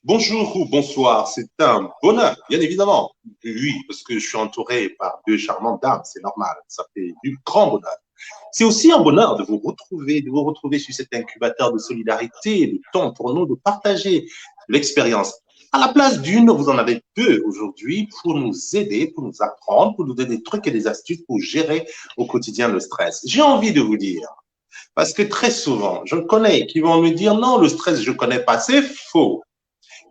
Bonjour ou bonsoir, c'est un bonheur, bien évidemment. Oui, parce que je suis entouré par deux charmantes dames, c'est normal, ça fait du grand bonheur. C'est aussi un bonheur de vous retrouver sur cet incubateur de solidarité, de temps pour nous de partager l'expérience. À la place d'une, vous en avez deux aujourd'hui pour nous aider, pour nous apprendre, pour nous donner des trucs et des astuces pour gérer au quotidien le stress. J'ai envie de vous dire, parce que très souvent, je connais qui vont me dire non, le stress, je ne connais pas, c'est faux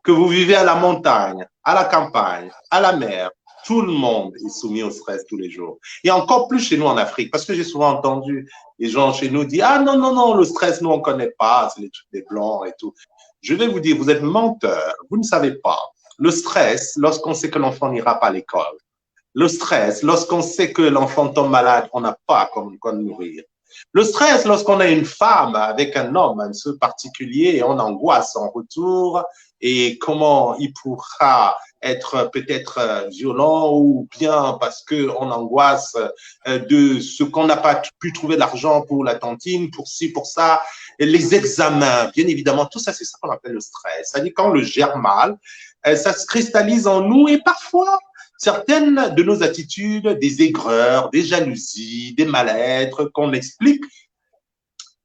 que vous vivez à la montagne, à la campagne, à la mer, tout le monde est soumis au stress tous les jours. Et encore plus chez nous en Afrique, parce que j'ai souvent entendu les gens chez nous dire, ah non, non, non, le stress, nous, on ne connaît pas, c'est les trucs des blancs et tout. Je vais vous dire, vous êtes menteurs, vous ne savez pas. Le stress, lorsqu'on sait que l'enfant n'ira pas à l'école. Le stress, lorsqu'on sait que l'enfant tombe malade, on n'a pas quoi le nourrir. Le stress, lorsqu'on a une femme avec un homme, un peu particulier, et on angoisse en retour, et comment il pourra être peut-être violent ou bien parce qu'on angoisse de ce qu'on n'a pas pu trouver l'argent pour la tantine, pour ci, pour ça, et les examens, bien évidemment, tout ça, c'est ça qu'on appelle le stress. C'est-à-dire quand on le gère mal, ça se cristallise en nous et parfois, certaines de nos attitudes, des aigreurs, des jalousies, des mal-être qu'on explique.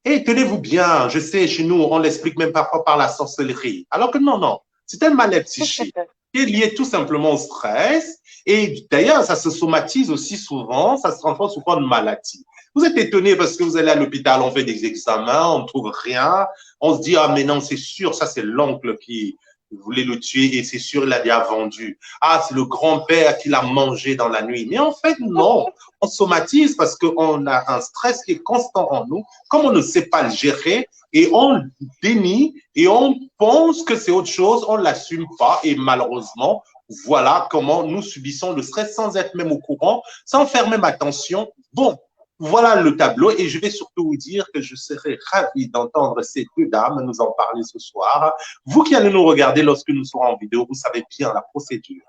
Et tenez-vous bien, je sais, chez nous, on l'explique même parfois par la sorcellerie. Alors que non, non, c'est un mal-être psychique qui est lié tout simplement au stress. Et d'ailleurs, ça se somatise aussi souvent, ça se transforme souvent en maladie. Vous êtes étonné parce que vous allez à l'hôpital, on fait des examens, on ne trouve rien. On se dit, ah, mais non, c'est sûr, ça c'est l'oncle qui voulait le tuer et c'est sûr, il l'a déjà vendu. Ah, c'est le grand-père qui l'a mangé dans la nuit. Mais en fait, non. On somatise parce qu'on a un stress qui est constant en nous. Comme on ne sait pas le gérer et on dénie et on pense que c'est autre chose, on ne l'assume pas et malheureusement, voilà comment nous subissons le stress sans être même au courant, sans faire même attention. Bon, voilà le tableau et je vais surtout vous dire que je serai ravi d'entendre ces deux dames nous en parler ce soir. Vous qui allez nous regarder lorsque nous serons en vidéo, vous savez bien la procédure.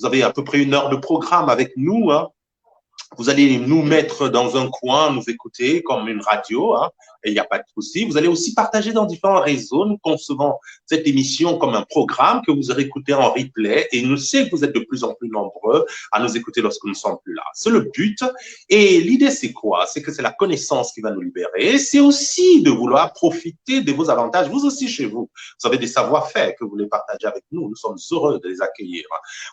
Vous avez à peu près une heure de programme avec nous. Hein. Vous allez nous mettre dans un coin, nous écouter comme une radio, hein, et il n'y a pas de souci. Vous allez aussi partager dans différents réseaux. Nous concevons cette émission comme un programme que vous aurez écouté en replay et nous savons que vous êtes de plus en plus nombreux à nous écouter lorsque nous ne sommes plus là. C'est le but. Et l'idée, c'est quoi? C'est que c'est la connaissance qui va nous libérer. C'est aussi de vouloir profiter de vos avantages, vous aussi chez vous. Vous avez des savoir-faire que vous voulez partager avec nous. Nous sommes heureux de les accueillir.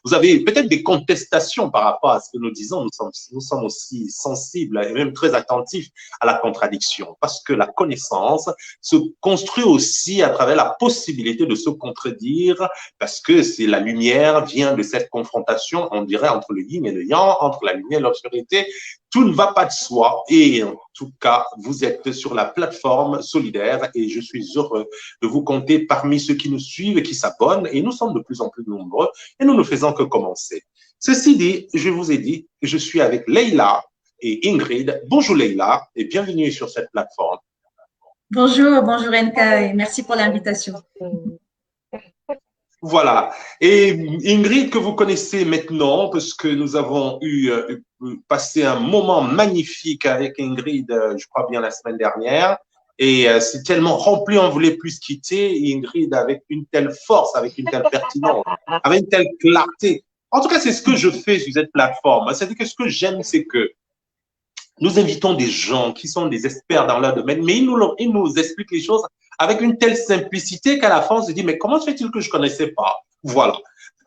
Vous avez peut-être des contestations par rapport à ce que nous disons. Nous sommes aussi sensibles et même très attentifs à la contradiction parce que la connaissance se construit aussi à travers la possibilité de se contredire parce que c'est la lumière vient de cette confrontation, on dirait, entre le yin et le yang, entre la lumière et l'obscurité. Tout ne va pas de soi et en tout cas, vous êtes sur la plateforme solidaire et je suis heureux de vous compter parmi ceux qui nous suivent et qui s'abonnent et nous sommes de plus en plus nombreux et nous ne faisons que commencer. Ceci dit, je vous ai dit, je suis avec Leïla et Ingrid. Bonjour Leïla et bienvenue sur cette plateforme. Bonjour, bonjour Enka et merci pour l'invitation. Voilà. Et Ingrid, que vous connaissez maintenant, parce que nous avons passé un moment magnifique avec Ingrid, je crois bien la semaine dernière. Et c'est tellement rempli, on ne voulait plus se quitter. Ingrid, avec une telle force, avec une telle pertinence, avec une telle clarté. En tout cas, c'est ce que je fais sur cette plateforme. C'est-à-dire que ce que j'aime, c'est que nous invitons des gens qui sont des experts dans leur domaine, mais ils nous expliquent les choses avec une telle simplicité qu'à la fin, on se dit, mais comment se fait-il que je ne connaissais pas? Voilà.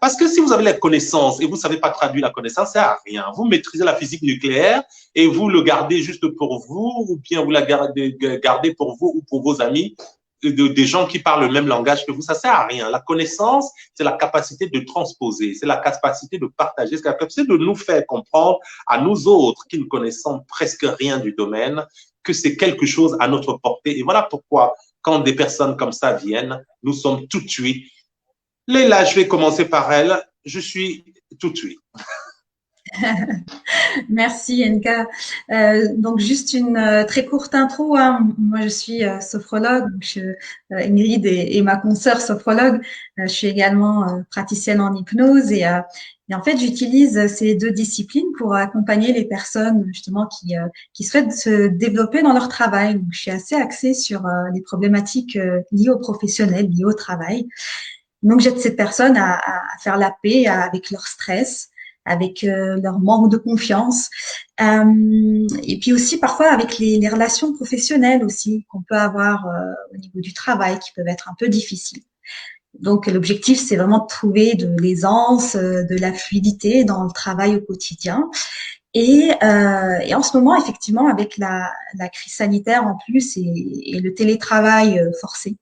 Parce que si vous avez la connaissance et vous ne savez pas traduire la connaissance, ça sert à rien. Vous maîtrisez la physique nucléaire et vous le gardez juste pour vous, ou bien vous la gardez pour vous ou pour vos amis, des gens qui parlent le même langage que vous, ça ne sert à rien. La connaissance, c'est la capacité de transposer, c'est la capacité de partager, c'est la capacité de nous faire comprendre à nous autres qui ne connaissons presque rien du domaine que c'est quelque chose à notre portée. Et voilà pourquoi, quand des personnes comme ça viennent, nous sommes tout de suite. Léla, je vais commencer par elle. Je suis tout de suite. Merci Enka. Donc juste une très courte intro. Hein. Moi je suis sophrologue, Ingrid est ma consoeur sophrologue. Je suis également praticienne en hypnose et en fait j'utilise ces deux disciplines pour accompagner les personnes justement qui souhaitent se développer dans leur travail. Donc je suis assez axée sur les problématiques liées aux professionnels, liées au travail. Donc, j'aide ces personnes à faire la paix avec leur stress, avec leur manque de confiance, et puis aussi parfois avec les relations professionnelles aussi qu'on peut avoir au niveau du travail, qui peuvent être un peu difficiles. Donc, l'objectif, c'est vraiment de trouver de l'aisance, de la fluidité dans le travail au quotidien. Et en ce moment, effectivement, avec la crise sanitaire en plus et le télétravail forcé,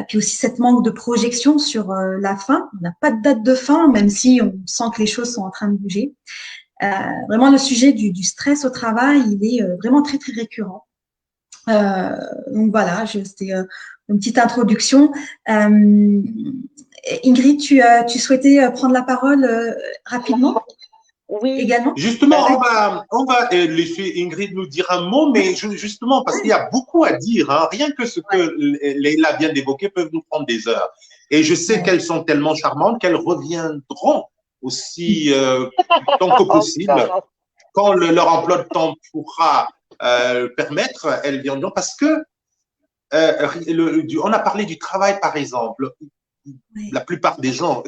puis aussi cette manque de projection sur la fin. On n'a pas de date de fin, même si on sent que les choses sont en train de bouger. Vraiment, le sujet du stress au travail, il est vraiment très, très récurrent. Donc voilà, c'était une petite introduction. Ingrid, tu souhaitais prendre la parole rapidement Oui, également? Justement, euh, on va laisser Ingrid nous dire un mot, mais justement, parce qu'il y a beaucoup à dire, hein, rien que ce que Leïla vient d'évoquer peut nous prendre des heures. Et je sais Ouais. qu'elles sont tellement charmantes qu'elles reviendront aussi tant que possible, encore. quand leur emploi de temps pourra permettre, elles viendront parce que on a parlé du travail, par exemple. Ouais. La plupart des gens,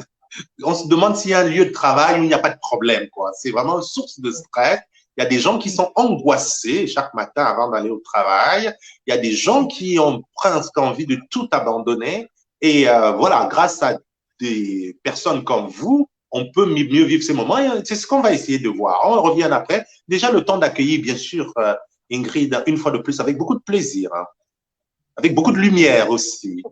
on se demande s'il y a un lieu de travail où il n'y a pas de problème, quoi. C'est vraiment une source de stress. Il y a des gens qui sont angoissés chaque matin avant d'aller au travail. Il y a des gens qui ont presque envie de tout abandonner. Et voilà, grâce à des personnes comme vous, on peut mieux vivre ces moments. Et c'est ce qu'on va essayer de voir. On revient après. Déjà, le temps d'accueillir, bien sûr, Ingrid, une fois de plus, avec beaucoup de plaisir, hein, avec beaucoup de lumière aussi.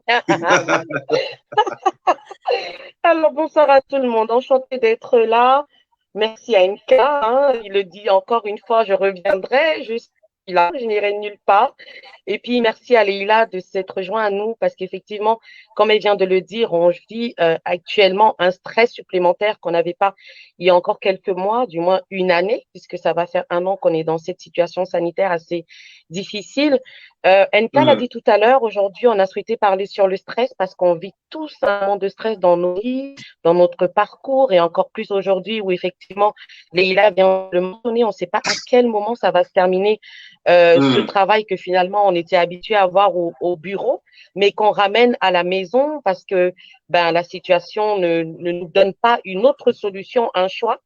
Alors, bonsoir à tout le monde. Enchantée d'être là. Merci à Nka, hein. Il le dit encore une fois, je reviendrai. Je suis là, je n'irai nulle part. Et puis, merci à Leïla de s'être joint à nous parce qu'effectivement, comme elle vient de le dire, on vit actuellement un stress supplémentaire qu'on n'avait pas il y a encore quelques mois, du moins une année, puisque ça va faire un an qu'on est dans cette situation sanitaire assez difficile. NK l'a Hum, dit tout à l'heure, aujourd'hui, on a souhaité parler sur le stress parce qu'on vit tous un moment de stress dans nos vies, dans notre parcours et encore plus aujourd'hui où effectivement, Leïla vient de le mentionner, on ne sait pas à quel moment ça va se terminer ce hum, travail que finalement on était habitué à avoir au bureau, mais qu'on ramène à la maison parce que ben, la situation ne nous donne pas une autre solution, un choix.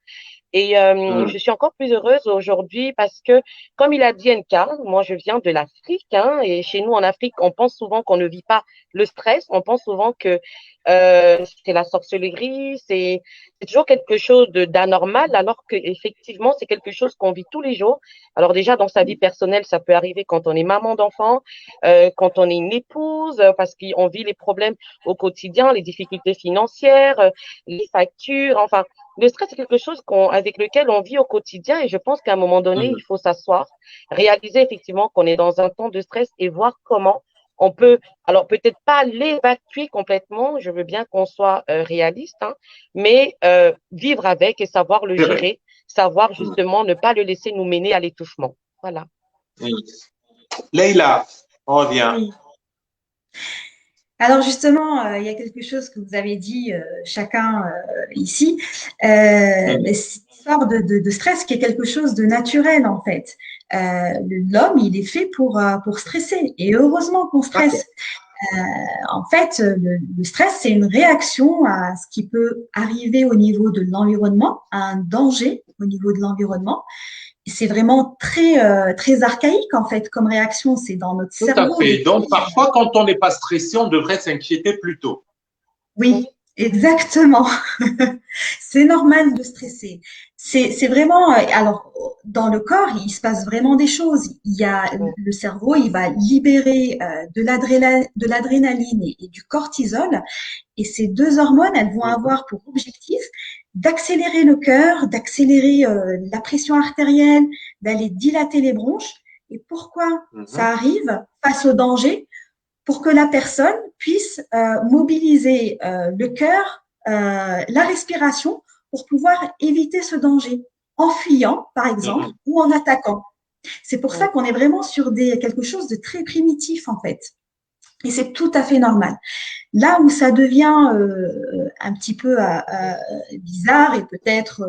Et hum, je suis encore plus heureuse aujourd'hui parce que, comme il a dit NK, moi je viens de l'Afrique, hein, et chez nous en Afrique, on pense souvent qu'on ne vit pas le stress, on pense souvent que c'est la sorcellerie, c'est toujours quelque chose d'anormal, alors que effectivement c'est quelque chose qu'on vit tous les jours. Alors déjà dans sa vie personnelle, ça peut arriver quand on est maman d'enfant, quand on est une épouse, parce qu'on vit les problèmes au quotidien, les difficultés financières, les factures, enfin le stress, c'est quelque chose avec lequel on vit au quotidien et je pense qu'à un moment donné, hum. il faut s'asseoir, réaliser effectivement qu'on est dans un temps de stress et voir comment on peut, alors peut-être pas l'évacuer complètement, je veux bien qu'on soit réaliste, hein, mais vivre avec et savoir le C'est vrai. gérer, savoir Hum, justement ne pas le laisser nous mener à l'étouffement. Voilà. hum. Leïla, on revient. Oui. Alors justement, il y a quelque chose que vous avez dit chacun ici, mais Hum, cette histoire de stress qui est quelque chose de naturel en fait. L'homme, il est fait pour stresser et heureusement qu'on d'accord. stresse. En fait, le stress, c'est une réaction à ce qui peut arriver au niveau de l'environnement, à un danger au niveau de l'environnement. C'est vraiment très archaïque en fait comme réaction. C'est dans notre Tout à cerveau fait. Donc, depuis. parfois, quand on n'est pas stressé, on devrait s'inquiéter plus tôt. Oui, exactement. C'est normal de stresser. C'est vraiment, alors, dans le corps, il se passe vraiment des choses. Il y a le cerveau, il va libérer de l'adrénaline et du cortisol. Et ces deux hormones, elles vont Mhm, avoir pour objectif d'accélérer le cœur, d'accélérer la pression artérielle, d'aller dilater les bronches. Et pourquoi mhm, ça arrive face au danger? Pour que la personne puisse mobiliser le cœur, la respiration pour pouvoir éviter ce danger en fuyant, par exemple, mhm, ou en attaquant. C'est pour ça Mhm. qu'on est vraiment sur quelque chose de très primitif en fait. Et c'est tout à fait normal. Là où ça devient un petit peu bizarre et peut-être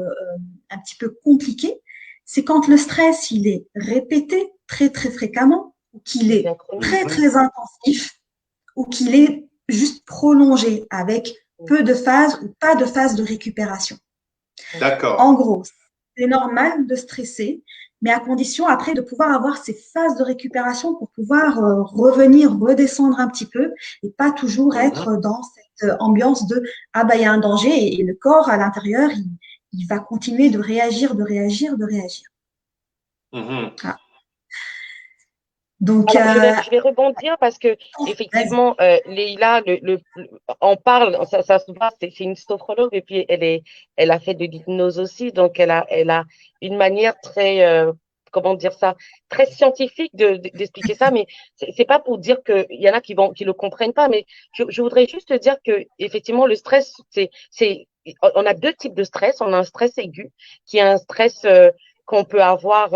un petit peu compliqué, c'est quand le stress il est répété très très fréquemment, ou qu'il est Bien chronique. très mhm, très intensif, ou qu'il est juste prolongé avec peu de phases ou pas de phases de récupération. D'accord. En gros, c'est normal de stresser, mais à condition après de pouvoir avoir ces phases de récupération pour pouvoir revenir, redescendre un petit peu et pas toujours être dans cette ambiance de ah bah il y a un danger et le corps à l'intérieur il va continuer de réagir, de réagir, de réagir. Ah. Donc, alors, je vais rebondir parce que effectivement, Leïla, on parle, ça se voit, c'est une sophrologue et puis elle a fait de l'hypnose aussi, donc elle a une manière très, comment dire ça, très scientifique d'expliquer ça, mais c'est pas pour dire qu'il y en a qui le comprennent pas, mais je voudrais juste dire que effectivement le stress, on a deux types de stress, on a un stress aigu qui est un stress qu'on peut avoir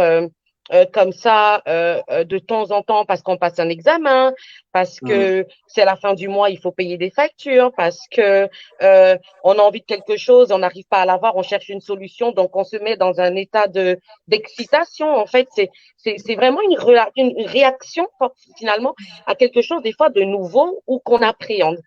comme ça de temps en temps parce qu'on passe un examen, parce que c'est la fin du mois, il faut payer des factures, parce que on a envie de quelque chose, on n'arrive pas à l'avoir, on cherche une solution, donc on se met dans un état d'excitation. En fait, c'est vraiment une réaction finalement à quelque chose des fois de nouveau ou qu'on appréhende.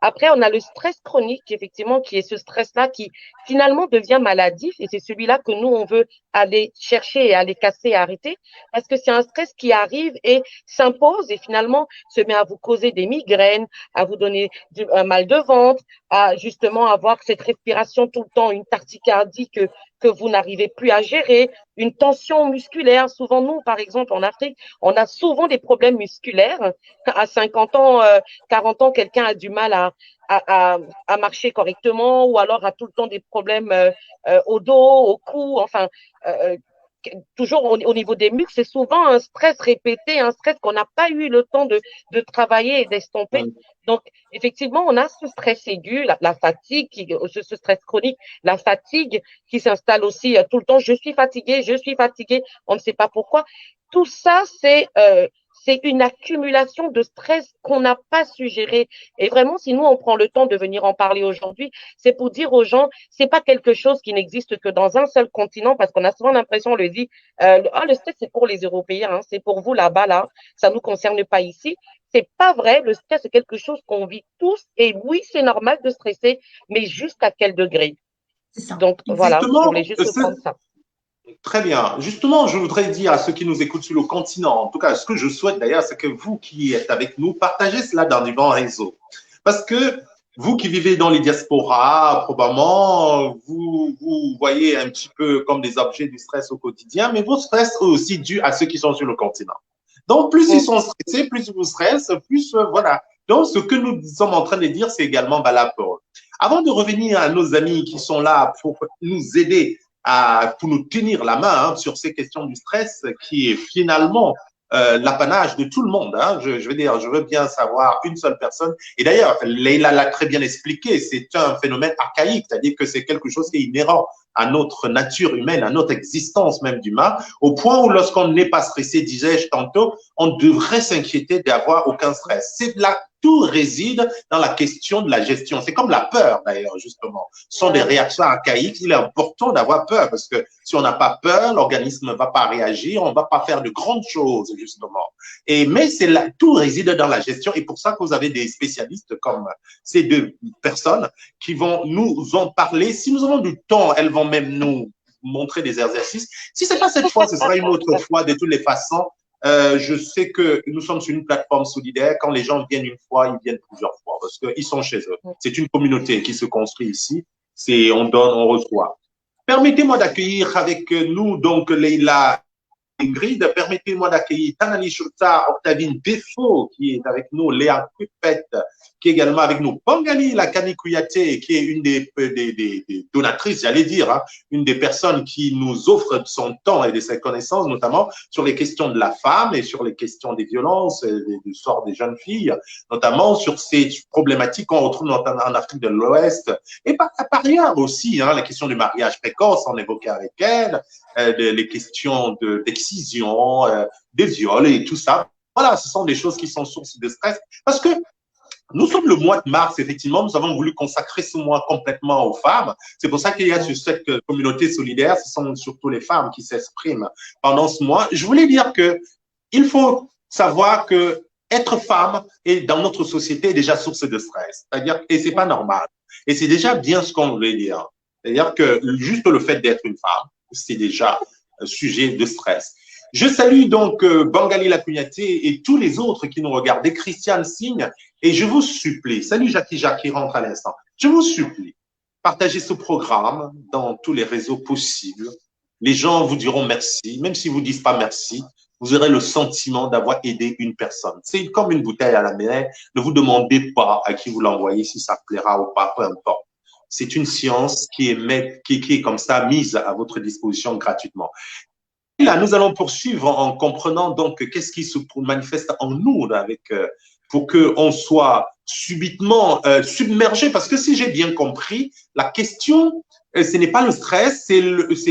Après, on a le stress chronique, effectivement, qui est ce stress-là qui finalement devient maladif et c'est celui-là que nous, on veut aller chercher et aller casser et arrêter parce que c'est un stress qui arrive et s'impose et finalement se met à vous causer des migraines, à vous donner un mal de ventre, à justement avoir cette respiration tout le temps, une tachycardie que vous n'arrivez plus à gérer, une tension musculaire. Souvent, nous, par exemple, en Afrique, on a souvent des problèmes musculaires. À 50 ans, 40 ans, quelqu'un a du mal à marcher correctement ou alors a tout le temps des problèmes au dos, au cou, enfin, toujours au niveau des muscles, c'est souvent un stress répété, un stress qu'on n'a pas eu le temps de travailler et d'estomper. Donc, effectivement, on a ce stress aigu, la fatigue, ce stress chronique, la fatigue qui s'installe aussi tout le temps. Je suis fatiguée, on ne sait pas pourquoi. Tout ça, c'est une accumulation de stress qu'on n'a pas su gérer. Et vraiment, si nous, on prend le temps de venir en parler aujourd'hui, c'est pour dire aux gens, c'est pas quelque chose qui n'existe que dans un seul continent, parce qu'on a souvent l'impression, on le dit, le stress, c'est pour les Européens, hein, c'est pour vous là-bas, là, ça nous concerne pas ici. C'est pas vrai, le stress, c'est quelque chose qu'on vit tous, et oui, c'est normal de stresser, mais jusqu'à quel degré? Donc, voilà, je voulais juste prendre ça. Très bien. Justement, je voudrais dire à ceux qui nous écoutent sur le continent, en tout cas, ce que je souhaite d'ailleurs, c'est que vous qui êtes avec nous, partagez cela dans du bon réseau. Parce que vous qui vivez dans les diasporas, probablement, vous voyez un petit peu comme des objets du stress au quotidien, mais vos stress est aussi dû à ceux qui sont sur le continent. Donc, plus ils sont stressés, plus ils vous stressent, plus voilà. Donc, ce que nous sommes en train de dire, c'est également valable pour eux. Avant de revenir à nos amis qui sont là pour nous aider pour nous tenir la main sur ces questions du stress qui est finalement l'apanage de tout le monde. Je veux dire, je veux bien savoir une seule personne. Et d'ailleurs, Leïla l'a très bien expliqué, c'est un phénomène archaïque, c'est-à-dire que c'est quelque chose qui est inhérent à notre nature humaine, à notre existence même d'humain, au point où lorsqu'on n'est pas stressé, disais-je tantôt, on devrait s'inquiéter d'avoir aucun stress. C'est là, tout réside dans la question de la gestion. C'est comme la peur, d'ailleurs, justement. Ce sont des réactions archaïques. Il est important d'avoir peur parce que si on n'a pas peur, l'organisme ne va pas réagir, on ne va pas faire de grandes choses, justement. Mais c'est là, tout réside dans la gestion et pour ça que vous avez des spécialistes comme ces deux personnes qui vont nous en parler. Si nous avons du temps, elles vont même nous montrer des exercices. Si ce n'est pas cette fois, ce sera une autre fois de toutes les façons. Je sais que nous sommes sur une plateforme solidaire. Quand les gens viennent une fois, ils viennent plusieurs fois parce qu'ils sont chez eux. C'est une communauté qui se construit ici. On donne, on reçoit. Permettez-moi d'accueillir avec nous donc Leïla Ingrid. Permettez-moi d'accueillir Tanani Chouta, Octavine Défaut qui est avec nous, Léa Kupet qui est également avec nous, Pangali Lakani Kouyaté qui est une des donatrices, j'allais dire, une des personnes qui nous offre son temps et de ses connaissances, notamment sur les questions de la femme et sur les questions des violences et du sort des jeunes filles, notamment sur ces problématiques qu'on retrouve en Afrique de l'Ouest et par ailleurs aussi, les questions du mariage précoce, on évoquait avec elle, les questions d'excision, des viols et tout ça. Voilà, ce sont des choses qui sont sources de stress parce que nous sommes le mois de mars, effectivement, nous avons voulu consacrer ce mois complètement aux femmes. C'est pour ça qu'il y a sur cette communauté solidaire, ce sont surtout les femmes qui s'expriment pendant ce mois. Je voulais dire que il faut savoir que être femme et dans notre société est déjà source de stress. C'est-à-dire, et c'est pas normal. Et c'est déjà bien ce qu'on voulait dire. C'est-à-dire que juste le fait d'être une femme, c'est déjà un sujet de stress. Je salue donc Bangali Lacugnati et tous les autres qui nous regardent, et Christiane Signe, et je vous supplie, salut Jackie Jacques qui rentre à l'instant, je vous supplie, partagez ce programme dans tous les réseaux possibles. Les gens vous diront merci, même s'ils vous disent pas merci, vous aurez le sentiment d'avoir aidé une personne. C'est comme une bouteille à la mer, ne vous demandez pas à qui vous l'envoyez, si ça plaira ou pas, peu importe. C'est une science qui est comme ça mise à votre disposition gratuitement. Et là, nous allons poursuivre en comprenant donc qu'est-ce qui se manifeste en nous avec, pour qu'on soit subitement submergé. Parce que si j'ai bien compris, la question, ce n'est pas le stress, c'est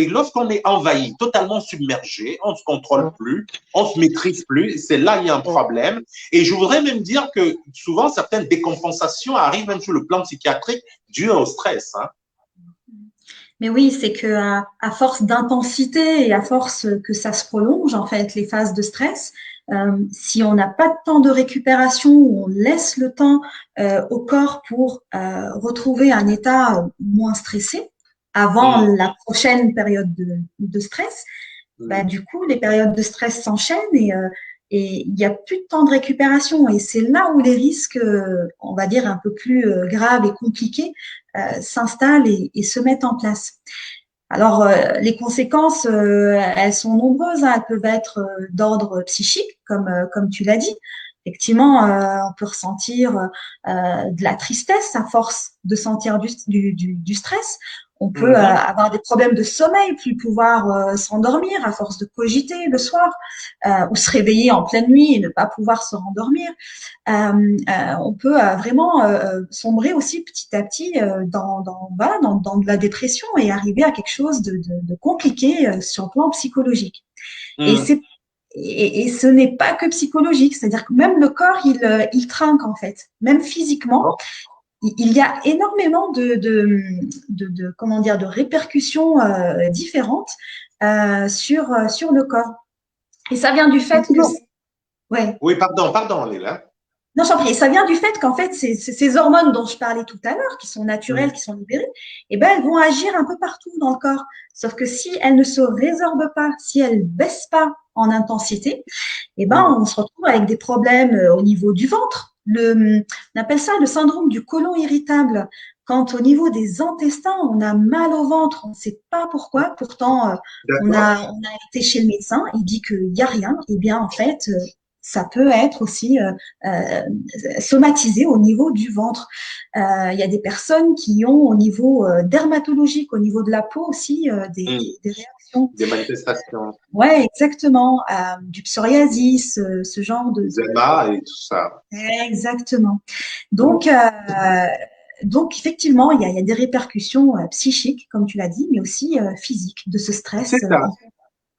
lorsqu'on est envahi, totalement submergé, on ne se contrôle plus, on ne se maîtrise plus, c'est là qu'il y a un problème. Et je voudrais même dire que souvent, certaines décompensations arrivent même sur le plan psychiatrique dues au stress. Hein. Mais oui, c'est que à force d'intensité et à force que ça se prolonge, en fait, les phases de stress, si on n'a pas de temps de récupération, ou on laisse le temps au corps pour retrouver un état moins stressé avant la prochaine période de stress, bah, du coup, les périodes de stress s'enchaînent et il n'y a plus de temps de récupération. Et c'est là où les risques, on va dire, un peu plus graves et compliqués s'installent et se mettent en place. Alors, les conséquences, elles sont nombreuses. Hein. Elles peuvent être d'ordre psychique, comme tu l'as dit. Effectivement, on peut ressentir de la tristesse à force de sentir du stress. On peut avoir des problèmes de sommeil, plus pouvoir s'endormir à force de cogiter le soir, ou se réveiller en pleine nuit et ne pas pouvoir se rendormir. On peut vraiment sombrer aussi petit à petit dans de la dépression et arriver à quelque chose de compliqué sur le plan psychologique. Et ce n'est pas que psychologique, c'est-à-dire que même le corps, il trinque en fait, même physiquement. Il y a énormément comment dire, de répercussions différentes sur le corps. Et ça vient du fait que… Ouais. Oui, pardon, Léla. Non, j'en prie. Ça vient du fait qu'en fait, ces hormones dont je parlais tout à l'heure, qui sont naturelles, qui sont libérées, eh ben, elles vont agir un peu partout dans le corps. Sauf que si elles ne se résorbent pas, si elles baissent pas en intensité, eh ben, on se retrouve avec des problèmes au niveau du ventre. On appelle ça le syndrome du côlon irritable. Quand au niveau des intestins, on a mal au ventre, on ne sait pas pourquoi. Pourtant, on a été chez le médecin, il dit qu'il n'y a rien. Eh bien, en fait, ça peut être aussi somatisé au niveau du ventre. Il y a des personnes qui ont au niveau dermatologique, au niveau de la peau aussi, des réactions. Des manifestations. Ouais, exactement. Du psoriasis, ce genre de… Eczéma et tout ça. Exactement. Donc, effectivement, il y a des répercussions psychiques, comme tu l'as dit, mais aussi physiques de ce stress. C'est ça.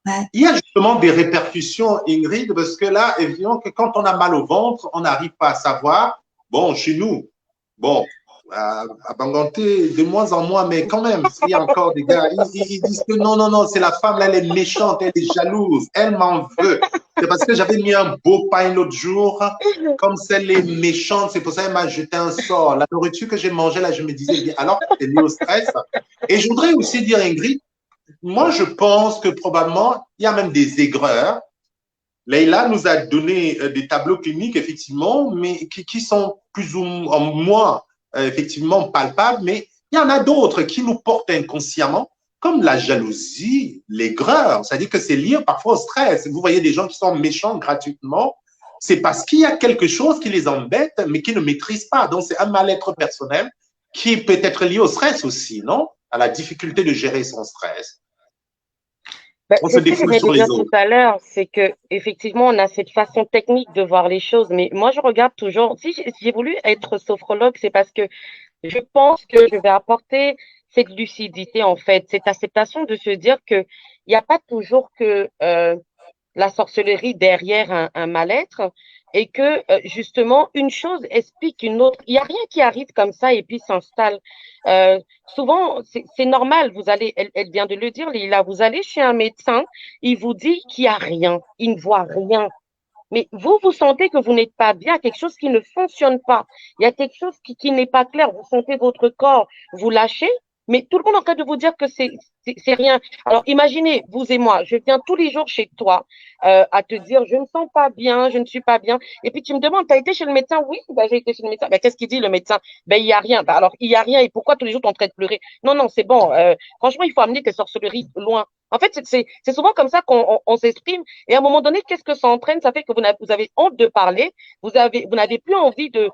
Ouais. Il y a justement des répercussions, Ingrid, parce que là, évidemment, que quand on a mal au ventre, on n'arrive pas à savoir, bon, chez nous, bon, à Banganté, de moins en moins, mais quand même, s'il y a encore des gars, ils disent que non, c'est la femme, là, elle est méchante, elle est jalouse, elle m'en veut. C'est parce que j'avais mis un beau pain l'autre jour, comme celle est méchante, c'est pour ça qu'elle m'a jeté un sort. La nourriture que j'ai mangée, là, je me disais, alors, c'est lié au stress. Et je voudrais aussi dire, Ingrid, moi, je pense que probablement, il y a même des aigreurs. Leïla nous a donné des tableaux cliniques, effectivement, mais qui sont plus ou moins, effectivement, palpables, mais il y en a d'autres qui nous portent inconsciemment, comme la jalousie, l'aigreur. C'est-à-dire que c'est lié parfois au stress. Vous voyez des gens qui sont méchants gratuitement, c'est parce qu'il y a quelque chose qui les embête, mais qui ne maîtrisent pas. Donc, c'est un mal-être personnel qui peut être lié au stress aussi, non? À la difficulté de gérer son stress. C'est ce que je venais de dire tout à l'heure, c'est que effectivement on a cette façon technique de voir les choses, mais moi je regarde toujours. Si j'ai voulu être sophrologue, c'est parce que je pense que je vais apporter cette lucidité en fait, cette acceptation de se dire que il n'y a pas toujours que la sorcellerie derrière un mal-être et que justement une chose explique une autre. Il n'y a rien qui arrive comme ça et puis s'installe. Souvent, c'est normal. Vous allez, elle vient de le dire, Lila, vous allez chez un médecin, il vous dit qu'il n'y a rien, il ne voit rien. Mais vous sentez que vous n'êtes pas bien, quelque chose qui ne fonctionne pas. Il y a quelque chose qui n'est pas clair. Vous sentez votre corps vous lâcher, mais tout le monde est en train de vous dire que c'est rien. Alors, imaginez, vous et moi, je viens tous les jours chez toi à te dire, je ne me sens pas bien, je ne suis pas bien. Et puis, tu me demandes, tu as été chez le médecin? Oui, ben, j'ai été chez le médecin. Ben, qu'est-ce qu'il dit, le médecin? Ben, il n'y a rien. Ben, alors, il n'y a rien. Et pourquoi tous les jours, tu es en train de pleurer? Non, non, c'est bon. Franchement, il faut amener tes sorcelleries loin. En fait, c'est souvent comme ça qu'on s'exprime. Et à un moment donné, qu'est-ce que ça entraîne? Ça fait que vous avez honte de parler. Vous n'avez plus envie de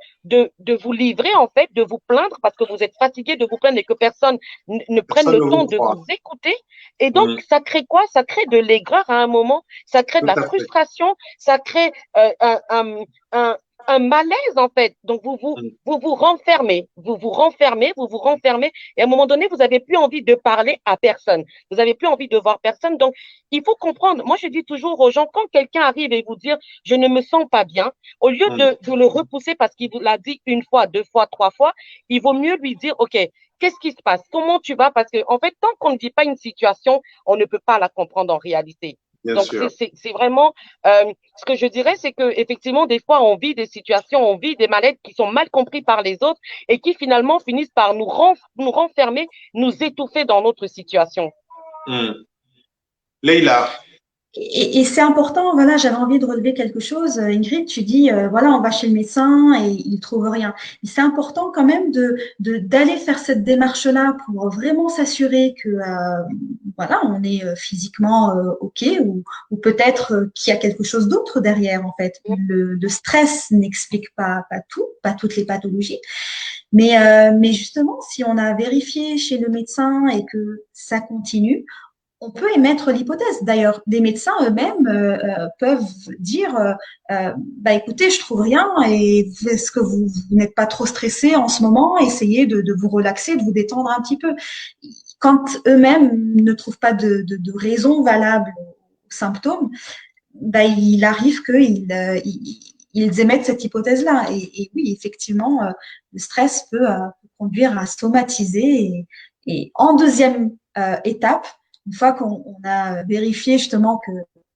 vous livrer, en fait, de vous plaindre parce que vous êtes fatigué de vous plaindre et que personne ne prenne Personne le ne temps vous de croit. vous écouter. Et donc, ça crée quoi? Ça crée de l'aigreur à un moment, ça crée de Tout la à fait. frustration, ça crée un, un malaise, en fait. Donc, vous renfermez, vous vous renfermez. Et à un moment donné, vous n'avez plus envie de parler à personne. Vous n'avez plus envie de voir personne. Donc, il faut comprendre. Moi, je dis toujours aux gens, quand quelqu'un arrive et vous dire, je ne me sens pas bien, au lieu de le repousser parce qu'il vous l'a dit une fois, deux fois, trois fois, il vaut mieux lui dire, OK, qu'est-ce qui se passe? Comment tu vas? Parce que, en fait, tant qu'on ne vit pas une situation, on ne peut pas la comprendre en réalité. Bien Donc, sûr. c'est vraiment, ce que je dirais, c'est que effectivement, des fois, on vit des situations, on vit des malaises qui sont mal compris par les autres et qui finalement finissent par nous renfermer, nous étouffer dans notre situation. Leïla, Et c'est important, voilà, j'avais envie de relever quelque chose. Ingrid, tu dis, voilà, on va chez le médecin et il trouve rien. Mais c'est important quand même d'aller faire cette démarche-là pour vraiment s'assurer que, voilà, on est physiquement OK ou peut-être qu'il y a quelque chose d'autre derrière, en fait. Le stress n'explique pas tout, pas toutes les pathologies. Mais justement, si on a vérifié chez le médecin et que ça continue, on peut émettre l'hypothèse. D'ailleurs, des médecins eux-mêmes peuvent dire, bah écoutez, je trouve rien et est-ce que vous n'êtes pas trop stressé en ce moment? Essayez de vous relaxer, de vous détendre un petit peu. Quand eux-mêmes ne trouvent pas de raison valable aux symptômes, bah, il arrive qu'ils émettent cette hypothèse-là. Et oui, effectivement, le stress peut conduire à somatiser. Et en deuxième étape, une fois qu'on a vérifié justement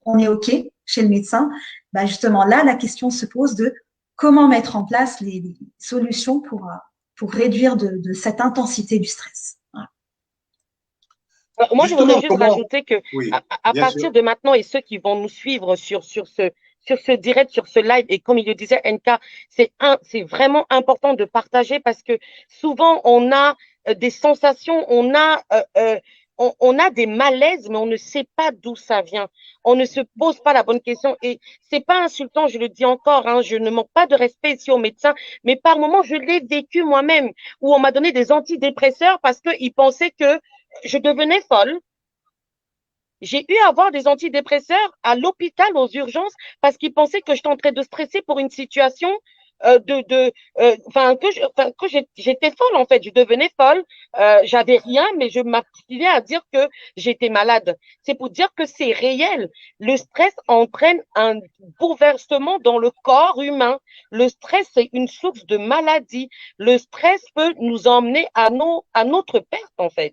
qu'on est OK chez le médecin, bah justement là, la question se pose de comment mettre en place les solutions pour réduire de cette intensité du stress. Voilà. Alors, moi, je voudrais justement, juste comment? rajouter que Oui, à bien sûr. partir de maintenant et ceux qui vont nous suivre sur ce direct, sur ce live, et comme il le disait, NK, c'est vraiment important de partager parce que souvent on a des sensations, on a des malaises, mais on ne sait pas d'où ça vient. On ne se pose pas la bonne question. Et c'est pas insultant, je le dis encore, hein, je ne manque pas de respect ici aux médecins, mais par moments, je l'ai vécu moi-même, où on m'a donné des antidépresseurs parce qu'ils pensaient que je devenais folle. J'ai eu à avoir des antidépresseurs à l'hôpital, aux urgences, parce qu'ils pensaient que j'étais en train de stresser pour une situation j'étais folle en fait, je devenais folle, j'avais rien, mais je m'abstinais à dire que j'étais malade. C'est pour dire que c'est réel. Le stress entraîne un bouleversement dans le corps humain. Le stress, c'est une source de maladie. Le stress peut nous emmener à notre perte en fait.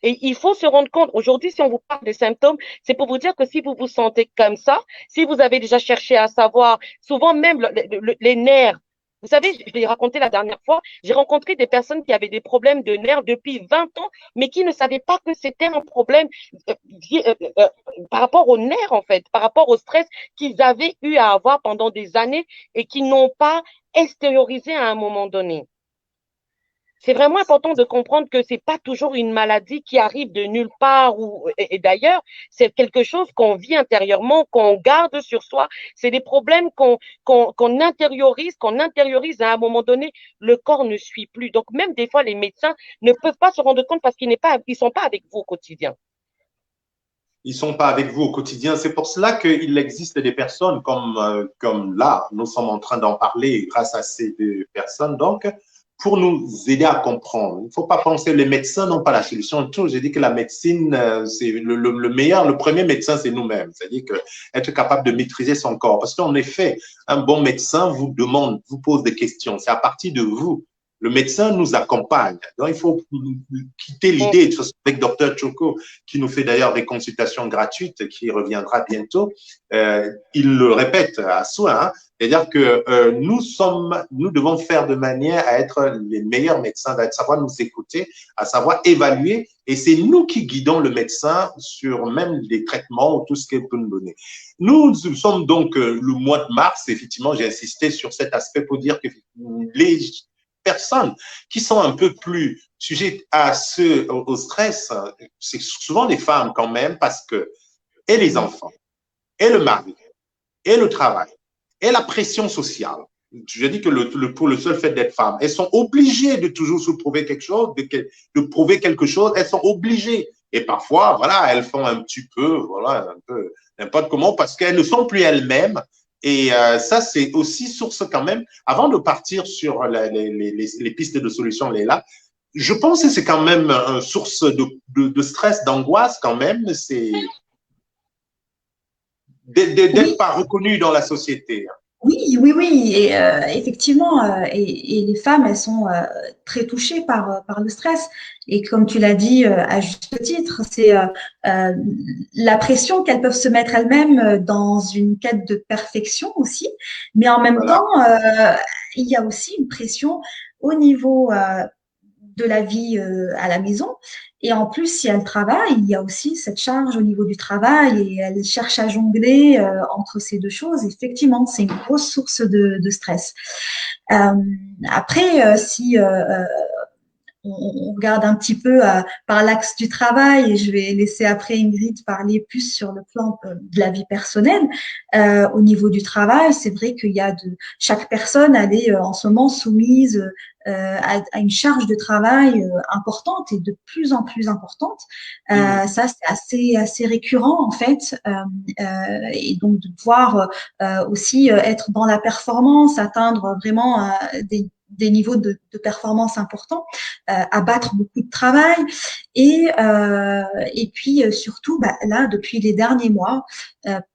Et il faut se rendre compte, aujourd'hui, si on vous parle des symptômes, c'est pour vous dire que si vous vous sentez comme ça, si vous avez déjà cherché à savoir, souvent même les nerfs, vous savez, je l'ai raconté la dernière fois, j'ai rencontré des personnes qui avaient des problèmes de nerfs depuis 20 ans, mais qui ne savaient pas que c'était un problème euh, par rapport aux nerfs, en fait, par rapport au stress qu'ils avaient eu à avoir pendant des années et qui n'ont pas extériorisé à un moment donné. C'est vraiment important de comprendre que c'est pas toujours une maladie qui arrive de nulle part et d'ailleurs, c'est quelque chose qu'on vit intérieurement, qu'on garde sur soi. C'est des problèmes qu'on intériorise à un moment donné, le corps ne suit plus. Donc, même des fois, les médecins ne peuvent pas se rendre compte parce ils sont pas avec vous au quotidien. Ils sont pas avec vous au quotidien. C'est pour cela qu'il existe des personnes comme là, nous sommes en train d'en parler grâce à ces deux personnes. Donc, pour nous aider à comprendre, il ne faut pas penser que les médecins n'ont pas la solution. Tout, j'ai dit que la médecine, c'est le meilleur, le premier médecin, c'est nous-mêmes. C'est-à-dire que être capable de maîtriser son corps. Parce qu'en effet, un bon médecin vous demande, vous pose des questions. C'est à partir de vous le médecin nous accompagne. Donc, il faut quitter l'idée, avec Dr Choco, qui nous fait d'ailleurs des consultations gratuites, qui reviendra bientôt. Il le répète à soi, hein, c'est-à-dire que nous devons faire de manière à être les meilleurs médecins, à savoir nous écouter, à savoir évaluer, et c'est nous qui guidons le médecin sur même les traitements ou tout ce qu'il peut nous donner. Nous sommes donc le mois de mars, effectivement, j'ai insisté sur cet aspect pour dire que les personnes qui sont un peu plus sujettes au stress, c'est souvent les femmes quand même, parce que, et les enfants, et le mari, et le travail, et la pression sociale. Je dis que pour le seul fait d'être femme, elles sont obligées de toujours se prouver quelque chose, de prouver quelque chose, elles sont obligées. Et parfois, voilà, elles font un petit peu, voilà, un peu n'importe comment, parce qu'elles ne sont plus elles-mêmes. Et ça, c'est aussi source quand même, avant de partir sur les pistes de solutions, Léla, je pense que c'est quand même une source de stress, d'angoisse quand même, c'est d'être pas reconnu dans la société. Oui, oui, oui, et effectivement, et les femmes, elles sont très touchées par le stress. Et comme tu l'as dit à juste titre, c'est la pression qu'elles peuvent se mettre elles-mêmes dans une quête de perfection aussi, mais en même Voilà. temps, il y a aussi une pression au niveau de la vie à la maison. Et en plus, si elle travaille, il y a aussi cette charge au niveau du travail et elle cherche à jongler entre ces deux choses. Effectivement, c'est une grosse source de stress. Après, si on regarde un petit peu par l'axe du travail, et je vais laisser après Ingrid parler plus sur le plan de la vie personnelle. Au niveau du travail, c'est vrai qu'il y a chaque personne, elle est en ce moment soumise à une charge de travail importante et de plus en plus importante. Ça, c'est assez récurrent en fait, et donc de pouvoir aussi être dans la performance, atteindre vraiment des niveaux de performance importants, abattre beaucoup de travail et puis surtout là depuis les derniers mois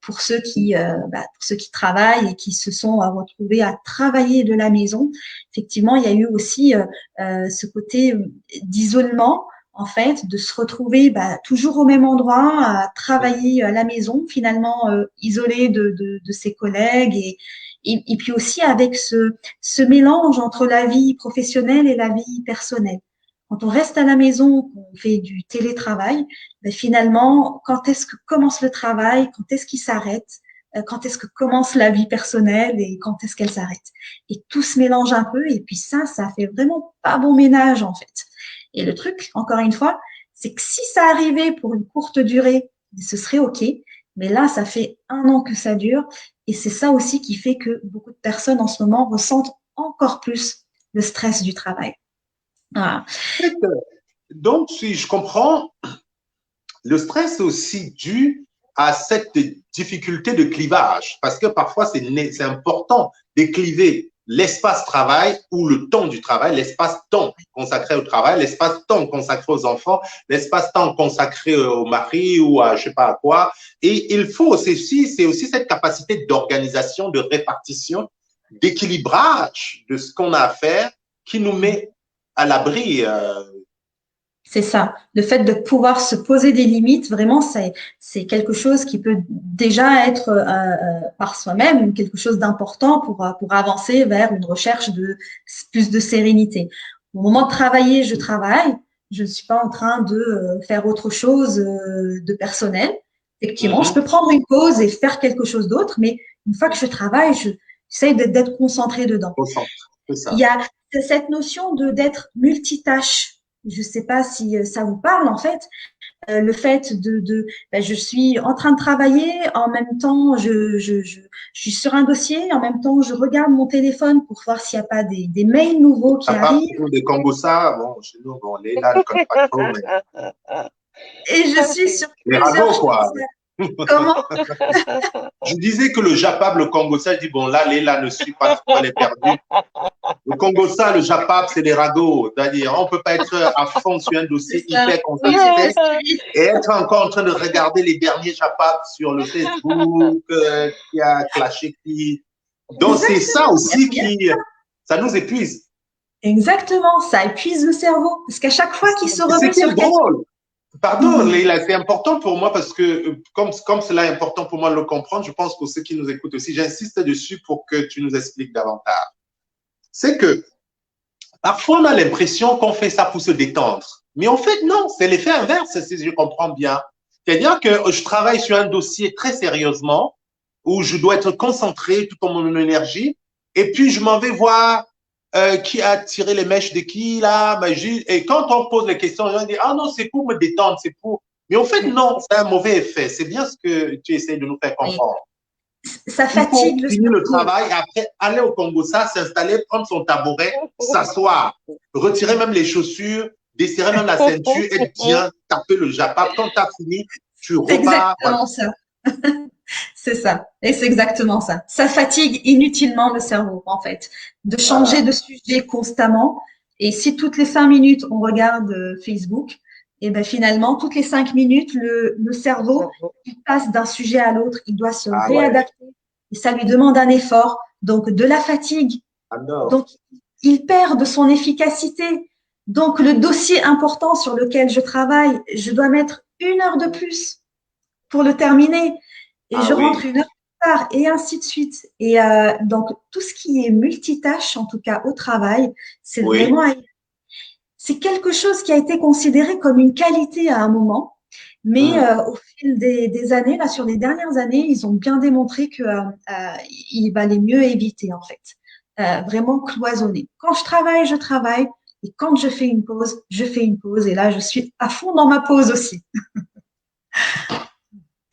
pour ceux qui travaillent et qui se sont retrouvés à travailler de la maison, effectivement il y a eu aussi ce côté d'isolement en fait, de se retrouver toujours au même endroit, à travailler à la maison, finalement isolé de ses collègues et puis aussi avec ce mélange entre la vie professionnelle et la vie personnelle. Quand on reste à la maison, qu'on fait du télétravail, finalement, quand est-ce que commence le travail, quand est-ce qu'il s'arrête, quand est-ce que commence la vie personnelle et quand est-ce qu'elle s'arrête. Et tout se mélange un peu et puis ça fait vraiment pas bon ménage en fait. Et le truc, encore une fois, c'est que si ça arrivait pour une courte durée, ce serait OK. Mais là, ça fait 1 an que ça dure. Et c'est ça aussi qui fait que beaucoup de personnes en ce moment ressentent encore plus le stress du travail. Voilà. Donc, si je comprends, le stress est aussi dû à cette difficulté de clivage, parce que parfois c'est important de cliver l'espace travail ou le temps du travail, l'espace-temps consacré au travail, l'espace-temps consacré aux enfants, l'espace-temps consacré au mari ou à je sais pas à quoi. Et il faut c'est aussi cette capacité d'organisation, de répartition, d'équilibrage de ce qu'on a à faire qui nous met à l'abri. C'est ça. Le fait de pouvoir se poser des limites, vraiment, c'est quelque chose qui peut déjà être par soi-même quelque chose d'important pour avancer vers une recherche de plus de sérénité. Au moment de travailler, je travaille. Je ne suis pas en train de faire autre chose de personnel. Effectivement, je peux prendre une pause et faire quelque chose d'autre, mais une fois que je travaille, j'essaie d'être concentrée dedans. C'est ça. Il y a cette notion d'être multitâche. Je ne sais pas si ça vous parle en fait. Le fait je suis en train de travailler, en même temps je suis sur un dossier, en même temps je regarde mon téléphone pour voir s'il n'y a pas des mails nouveaux qui arrivent. Des Congosa, bon, chez nous, bon, les là, ne connaissent pas trop, mais... Et je suis sur les plusieurs ragots, quoi. Comment? Je disais que le Japab, le Congosa, je dis, bon, là, Léla ne suit pas trop, elle est perdue. Le Congosa, le Japab, c'est des ragots. C'est-à-dire, on ne peut pas être à fond sur un dossier hyper concentré et être encore en train de regarder les derniers Japab sur le Facebook qui a clashé qui. Donc, c'est ça aussi ça nous épuise. Exactement, ça épuise le cerveau. Parce qu'à chaque fois qu'il se C'est remet qui sur est quelque chose. drôle. Pardon, Leïla, c'est important pour moi parce que comme cela est important pour moi de le comprendre, je pense pour ceux qui nous écoutent aussi, j'insiste dessus pour que tu nous expliques davantage. C'est que parfois on a l'impression qu'on fait ça pour se détendre. Mais en fait, non, c'est l'effet inverse, si je comprends bien. C'est-à-dire que je travaille sur un dossier très sérieusement, où je dois être concentré tout en mon énergie, et puis je m'en vais voir qui a tiré les mèches de qui là, et quand on pose les questions, on dit ah non, c'est pour me détendre, c'est pour. Mais en fait, non, c'est un mauvais effet. C'est bien ce que tu essaies de nous faire Oui. comprendre. Ça Il faut fatigue le finir le cerveau. travail et après aller au Congo-Ça, s'installer, prendre son tabouret, s'asseoir, retirer même les chaussures, desserrer même la ceinture, être bien, taper le japap. Quand tu as fini, tu C'est repars. Voilà. exactement ça. C'est ça. Et c'est exactement ça. Ça fatigue inutilement le cerveau, en fait, de changer Voilà. de sujet constamment. Et si toutes les 5 minutes, on regarde Facebook, et ben finalement, toutes les 5 minutes, le cerveau, il passe d'un sujet à l'autre. Il doit se Ah ouais. réadapter. Et ça lui demande un effort, donc de la fatigue. Ah non. Donc, il perd de son efficacité. Donc, le dossier important sur lequel je travaille, je dois mettre 1 heure de plus pour le terminer et Ah je rentre oui. 1 heure plus tard et ainsi de suite. Et donc, tout ce qui est multitâche, en tout cas au travail, c'est Oui. vraiment, c'est quelque chose qui a été considéré comme une qualité à un moment. Mais Hum. au fil des années, là, sur les dernières années, ils ont bien démontré que il valait mieux éviter, en fait. Vraiment cloisonner. Quand je travaille, je travaille. Et quand je fais une pause, je fais une pause. Et là, je suis à fond dans ma pause aussi.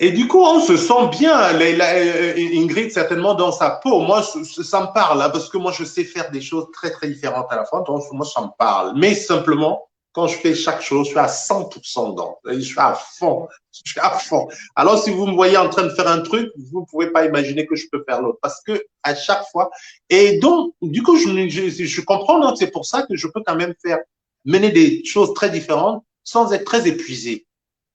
Et du coup, on se sent bien, Ingrid, certainement dans sa peau. Moi, ça me parle, hein, parce que moi, je sais faire des choses très, très différentes à la fois. Donc, moi, ça me parle. Mais simplement, quand je fais chaque chose, je suis à 100% dedans. Je suis à fond. Je suis à fond. Alors, si vous me voyez en train de faire un truc, vous ne pouvez pas imaginer que je peux faire l'autre. Parce que à chaque fois. Et donc, du coup, je comprends. Donc, c'est pour ça que je peux quand même faire, mener des choses très différentes sans être très épuisé.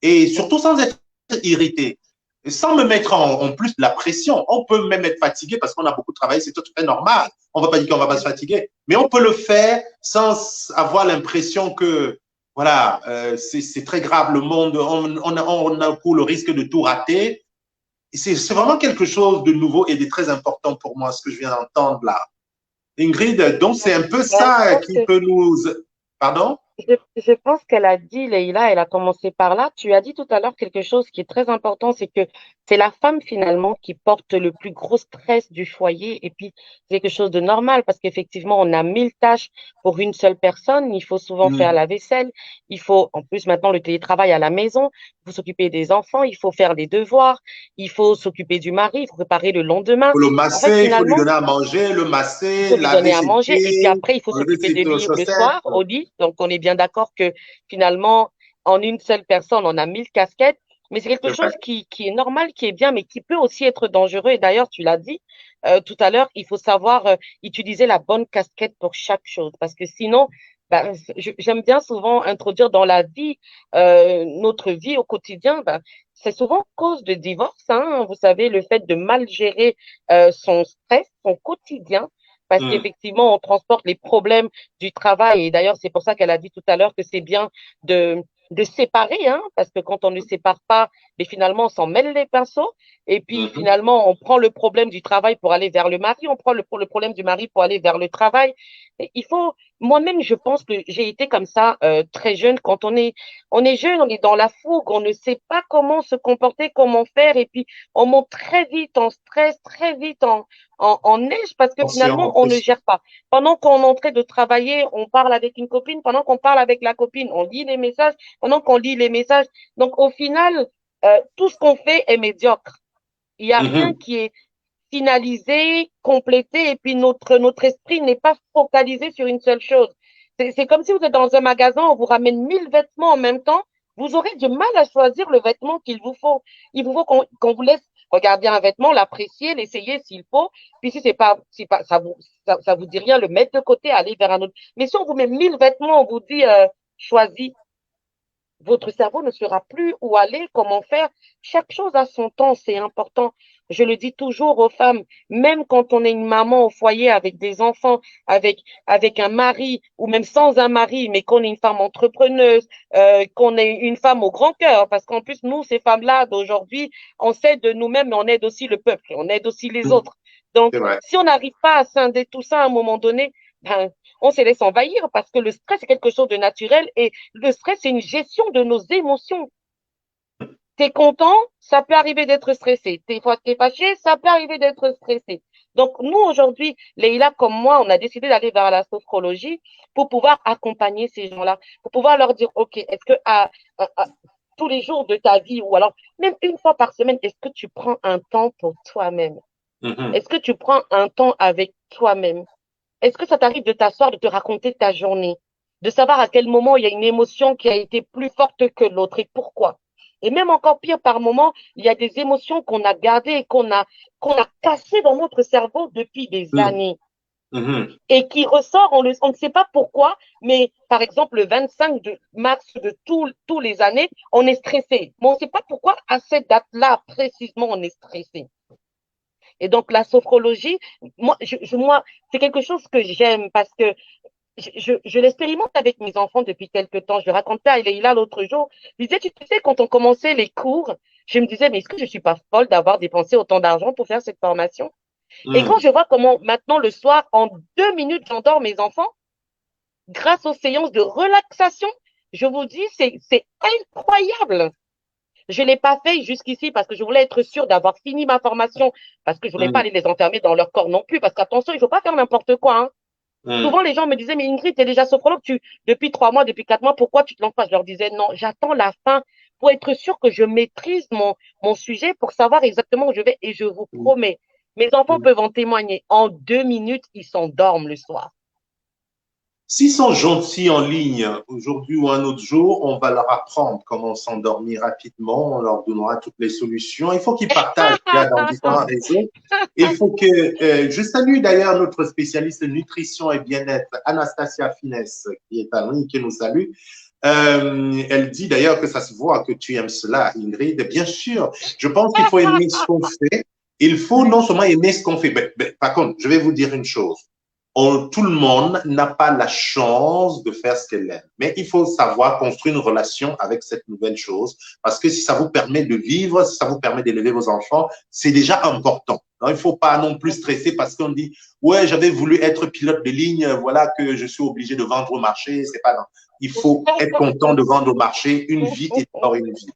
Et surtout sans être irrité, sans me mettre en plus de la pression. On peut même être fatigué parce qu'on a beaucoup travaillé, c'est tout à fait normal. On ne va pas dire qu'on ne va pas se fatiguer, mais on peut le faire sans avoir l'impression que, voilà, c'est très grave le monde, on a le risque de tout rater. C'est vraiment quelque chose de nouveau et de très important pour moi, ce que je viens d'entendre là. Ingrid, donc c'est un peu Ben, je ça pense qui que peut nous. Pardon? je pense qu'elle a dit, Leïla, elle a commencé par là. Tu as dit tout à l'heure quelque chose qui est très important, c'est que c'est la femme finalement qui porte le plus gros stress du foyer. Et puis, c'est quelque chose de normal parce qu'effectivement, on a 1000 tâches pour une seule personne. Il faut souvent faire Mm. la vaisselle. Il faut, en plus, maintenant, le télétravail à la maison. Il faut s'occuper des enfants. Il faut faire des devoirs. Il faut s'occuper du mari. Il faut préparer le lendemain. Il faut le En fait, masser, il faut lui finalement, donner à manger, le il masser, faut lui donner laver à ses manger et puis pieds, après, il faut enlever s'occuper ses de lui le chaussettes. soir au lit. Donc, on est bien d'accord que finalement, en une seule personne, on a 1000 casquettes. Mais c'est quelque C'est vrai. chose qui est normal, qui est bien, mais qui peut aussi être dangereux. Et d'ailleurs, tu l'as dit tout à l'heure, il faut savoir utiliser la bonne casquette pour chaque chose. Parce que sinon, ben, j'aime bien souvent introduire dans la vie, notre vie au quotidien, ben, c'est souvent cause de divorce. Hein. Vous savez, le fait de mal gérer son stress, son quotidien, parce Mm. qu'effectivement, on transporte les problèmes du travail. Et d'ailleurs, c'est pour ça qu'elle a dit tout à l'heure que c'est bien de, de séparer, hein, parce que quand on ne sépare pas, mais finalement, on s'en mêle les pinceaux. Et puis, Mhm. finalement, on prend le problème du travail pour aller vers le mari, on prend le problème du mari pour aller vers le travail. Et il faut, moi-même, je pense que j'ai été comme ça très jeune. Quand on est jeune, on est dans la fougue, on ne sait pas comment se comporter, comment faire. Et puis, on monte très vite en stress, très vite en neige parce que finalement, Attention, on ne attention. gère pas. Pendant qu'on est en train de travailler, on parle avec une copine. Pendant qu'on parle avec la copine, on lit les messages. Pendant qu'on lit les messages. Donc, au final, tout ce qu'on fait est médiocre. Il n'y a rien Mhm. qui est finalisé, complété, et puis notre esprit n'est pas focalisé sur une seule chose. C'est comme si vous êtes dans un magasin, on vous ramène 1000 vêtements en même temps, vous aurez du mal à choisir le vêtement qu'il vous faut. Il vous faut qu'on vous laisse regarder un vêtement, l'apprécier, l'essayer s'il faut, puis si pas ça vous dit rien, le mettre de côté, aller vers un autre. Mais si on vous met 1000 vêtements, on vous dit choisis, votre cerveau ne saura plus où aller, comment faire. Chaque chose a son temps, c'est important. je le dis toujours aux femmes, même quand on est une maman au foyer avec des enfants, avec un mari ou même sans un mari, mais qu'on est une femme entrepreneuse, qu'on est une femme au grand cœur, parce qu'en plus, nous, ces femmes-là d'aujourd'hui, on s'aide de nous-mêmes, mais on aide aussi le peuple, on aide aussi les autres. Donc, C'est vrai. si on n'arrive pas à scinder tout ça à un moment donné, ben, on se laisse envahir parce que le stress est quelque chose de naturel et le stress, c'est une gestion de nos émotions. T'es content, ça peut arriver d'être stressé. Des fois, t'es fâché, ça peut arriver d'être stressé. Donc, nous, aujourd'hui, Leïla, comme moi, on a décidé d'aller vers la sophrologie pour pouvoir accompagner ces gens-là, pour pouvoir leur dire, OK, est-ce que tous les jours de ta vie, ou alors même une fois par semaine, est-ce que tu prends un temps pour toi-même? Est-ce que tu prends un temps avec toi-même? Est-ce que ça t'arrive de t'asseoir, de te raconter ta journée, de savoir à quel moment il y a une émotion qui a été plus forte que l'autre et pourquoi? Et même encore pire, par moment, il y a des émotions qu'on a gardées et qu'on a cassées dans notre cerveau depuis des années et qui ressort, on ne sait pas pourquoi, mais par exemple, le 25 de mars de tous les années, on est stressé. Mais on ne sait pas pourquoi à cette date-là, précisément, on est stressé. Et donc, la sophrologie, moi, c'est quelque chose que j'aime parce que je l'expérimente avec mes enfants depuis quelque temps. Je le racontais à Leïla l'autre jour. Je disais, tu sais, quand on commençait les cours, je me disais, mais est-ce que je suis pas folle d'avoir dépensé autant d'argent pour faire cette formation? Et quand je vois comment maintenant le soir, en 2 minutes, j'endors mes enfants, grâce aux séances de relaxation, je vous dis, c'est incroyable. Je l'ai pas fait jusqu'ici parce que je voulais être sûre d'avoir fini ma formation, parce que je voulais pas aller les enfermer dans leur corps non plus, parce qu'attention, il faut pas faire n'importe quoi, hein. Souvent, les gens me disaient, mais Ingrid, tu es déjà sophrologue, depuis 3 mois, depuis 4 mois, pourquoi tu te lances pas? Je leur disais, non, j'attends la fin pour être sûre que je maîtrise mon sujet pour savoir exactement où je vais. Et je vous promets, mes enfants peuvent en témoigner. En 2 minutes, ils s'endorment le soir. S'ils sont gentils en ligne, aujourd'hui ou un autre jour, on va leur apprendre comment s'endormir rapidement, on leur donnera toutes les solutions. Il faut qu'ils partagent là dans différents réseaux. Il faut que, je salue d'ailleurs notre spécialiste nutrition et bien-être, Anastasia Finesse, qui est en ligne, qui nous salue. Elle dit d'ailleurs que ça se voit que tu aimes cela, Ingrid. Bien sûr, je pense qu'il faut aimer ce qu'on fait. Il faut non seulement aimer ce qu'on fait, mais par contre, je vais vous dire une chose. Tout le monde n'a pas la chance de faire ce qu'elle aime. Mais il faut savoir construire une relation avec cette nouvelle chose, parce que si ça vous permet de vivre, si ça vous permet d'élever vos enfants, c'est déjà important. Il ne faut pas non plus stresser parce qu'on dit, ouais, j'avais voulu être pilote de ligne, voilà que je suis obligé de vendre au marché. C'est pas non. Il faut être content de vendre au marché. Une vie est encore une vie.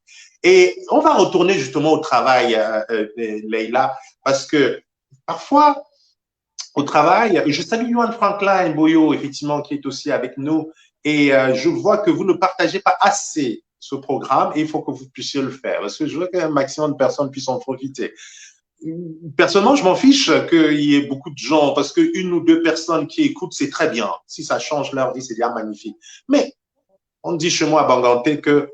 Et on va retourner justement au travail, Leïla, parce que parfois, au travail. Je salue Johan Franklin Boyo, effectivement, qui est aussi avec nous. Et je vois que vous ne partagez pas assez ce programme et il faut que vous puissiez le faire parce que je veux qu'un maximum de personnes puissent en profiter. Personnellement, je m'en fiche qu'il y ait beaucoup de gens parce qu'une ou deux personnes qui écoutent, c'est très bien. Si ça change leur vie, c'est déjà magnifique. Mais on dit chez moi à Banganté que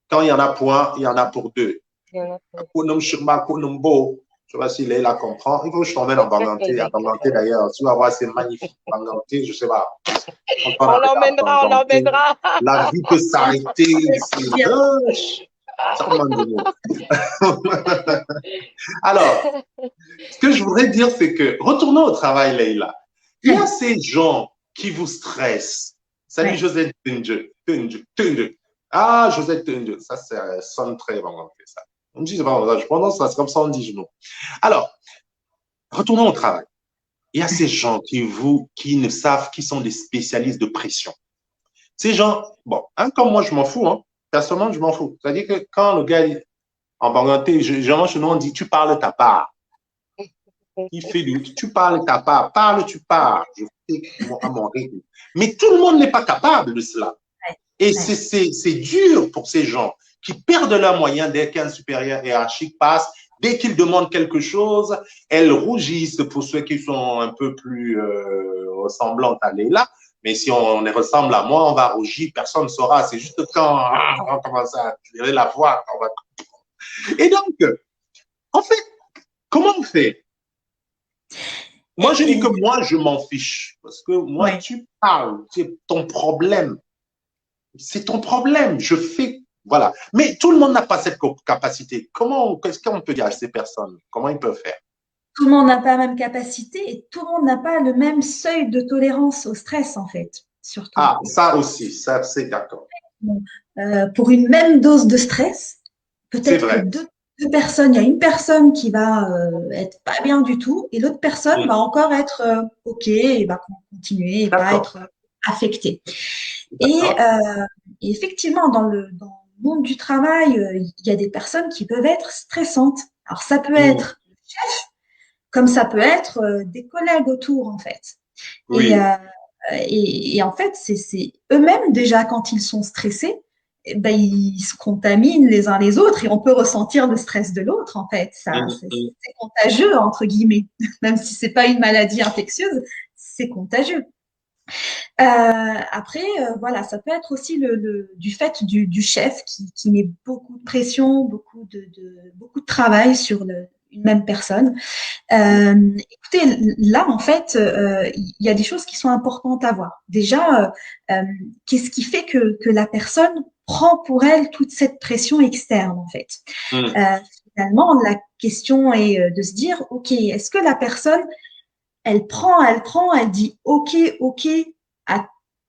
quand il y en a pour un, il y en a pour deux. Je ne sais pas si Leïla comprend. Il faut que je t'emmène en Banganté. À Banganté, d'ailleurs, tu vas voir, c'est magnifique. Banganté, je ne sais pas. On l'emmènera. La vie peut s'arrêter. Alors, ce que je voudrais dire, c'est que, retournons au travail, Leïla. Il y a ces gens qui vous stressent. Salut, Josette Tunge. Ah, Josette Tunge. Ça sonne très Banganté, ça. Je prononce ça, c'est comme ça on dit genou. Alors, retournons au travail. Il y a ces gens qui ne savent, qui sont des spécialistes de pression. Ces gens, bon, comme moi, je m'en fous, hein. Personnellement, je m'en fous. C'est-à-dire que quand le gars, en Banganté, généralement, chez nous, on dit, tu parles ta part. Il fait tu parles ta part. Parle, tu parles. Je fais à mon rythme. Mais tout le monde n'est pas capable de cela. Et c'est dur pour ces gens qui perdent leurs moyens dès qu'un supérieur hiérarchique passe. Dès qu'ils demandent quelque chose, elles rougissent pour ceux qui sont un peu plus ressemblantes à Leïla. Mais si on ressemble à moi, on va rougir, personne ne saura. C'est juste quand on commence à tirer la voix. Et donc, en fait, comment on fait? Moi, je dis que moi, je m'en fiche. Parce que moi, tu parles, c'est ton problème. C'est ton problème. Je fais Voilà. Mais tout le monde n'a pas cette capacité. Qu'est-ce qu'on peut dire à ces personnes? Comment ils peuvent faire? Tout le monde n'a pas la même capacité et tout le monde n'a pas le même seuil de tolérance au stress, en fait, surtout. Ah, ça aussi, ça, c'est d'accord. Bon, pour une même dose de stress, C'est peut-être que vrai. deux personnes, il y a une personne qui va être pas bien du tout et l'autre personne va encore être OK et va continuer et pas D'accord. être affectée. Et D'accord. effectivement, dans le monde du travail, il y a des personnes qui peuvent être stressantes. Alors, ça peut Mm. être comme ça peut être des collègues autour, en fait. Et, Oui. et en fait, c'est eux-mêmes, déjà, quand ils sont stressés, eh ben, ils se contaminent les uns les autres et on peut ressentir le stress de l'autre, en fait. Ça, Mm, mm. c'est contagieux, entre guillemets. Même si c'est pas une maladie infectieuse, c'est contagieux. Après, voilà, ça peut être aussi du fait du chef qui met beaucoup de pression, beaucoup de travail sur une même personne. Écoutez, là, en fait, il y a des choses qui sont importantes à voir. Déjà, qu'est-ce qui fait que la personne prend pour elle toute cette pression externe, en fait? Mm. Euh, Finalement, la question est de se dire, OK, est-ce que la personne, elle dit OK, OK à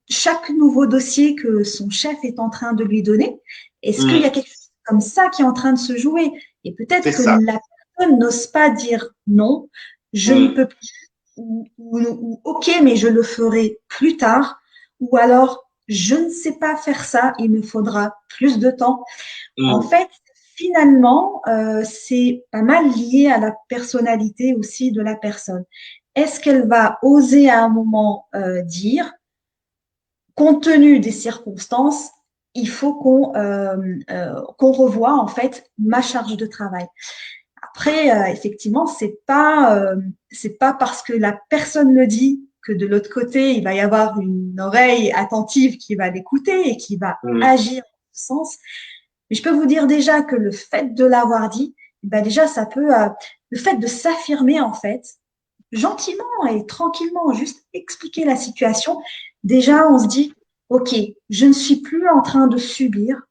chaque nouveau dossier que son chef est en train de lui donner? Est-ce qu'il y a Mm. quelque chose comme ça qui est en train de se jouer? Et peut-être C'est que ça. la personne n'ose pas dire non, je ne Mm. peux plus, ou OK, mais je le ferai plus tard, ou alors je ne sais pas faire ça, il me faudra plus de temps. En Mm. fait, finalement, c'est pas mal lié à la personnalité aussi de la personne. Est-ce qu'elle va oser à un moment dire, compte tenu des circonstances, il faut qu'on revoie en fait ma charge de travail. Après, effectivement, c'est pas parce que la personne le dit que de l'autre côté, il va y avoir une oreille attentive qui va l'écouter et qui va Mm. agir en ce sens. Mais je peux vous dire déjà que le fait de l'avoir dit, ben déjà, le fait de s'affirmer en fait, gentiment et tranquillement, juste expliquer la situation, déjà, on se dit, OK, je ne suis plus en train de subir,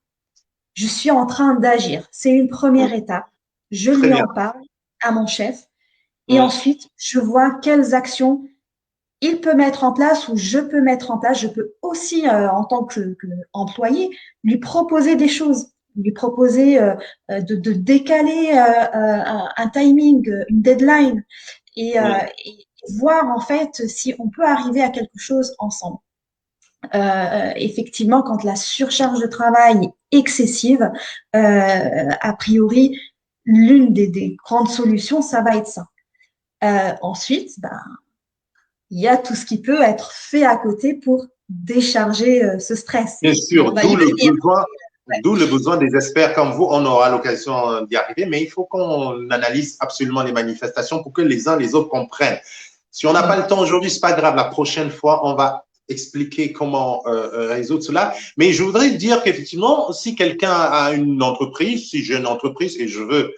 je suis en train d'agir. C'est une Mm. première étape. Je Très lui bien. en parle à mon chef et Mm. ensuite, je vois quelles actions il peut mettre en place ou je peux mettre en place. Je peux aussi, en tant que employé, lui proposer des choses, lui proposer de décaler un timing, une deadline Mm. et voir en fait si on peut arriver à quelque chose ensemble. Effectivement, quand la surcharge de travail est excessive, a priori, l'une des grandes solutions, ça va être ça. Ensuite, ben, il y a tout ce qui peut être fait à côté pour décharger ce stress. Bien Mais sûr, on va y venir. Ouais. d'où le besoin des experts comme vous. On aura l'occasion d'y arriver, mais il faut qu'on analyse absolument les manifestations pour que les uns les autres comprennent. Si on n'a pas le temps aujourd'hui, c'est pas grave. La prochaine fois, on va expliquer comment résoudre cela. Mais je voudrais dire qu'effectivement, si quelqu'un a une entreprise, si j'ai une entreprise et je veux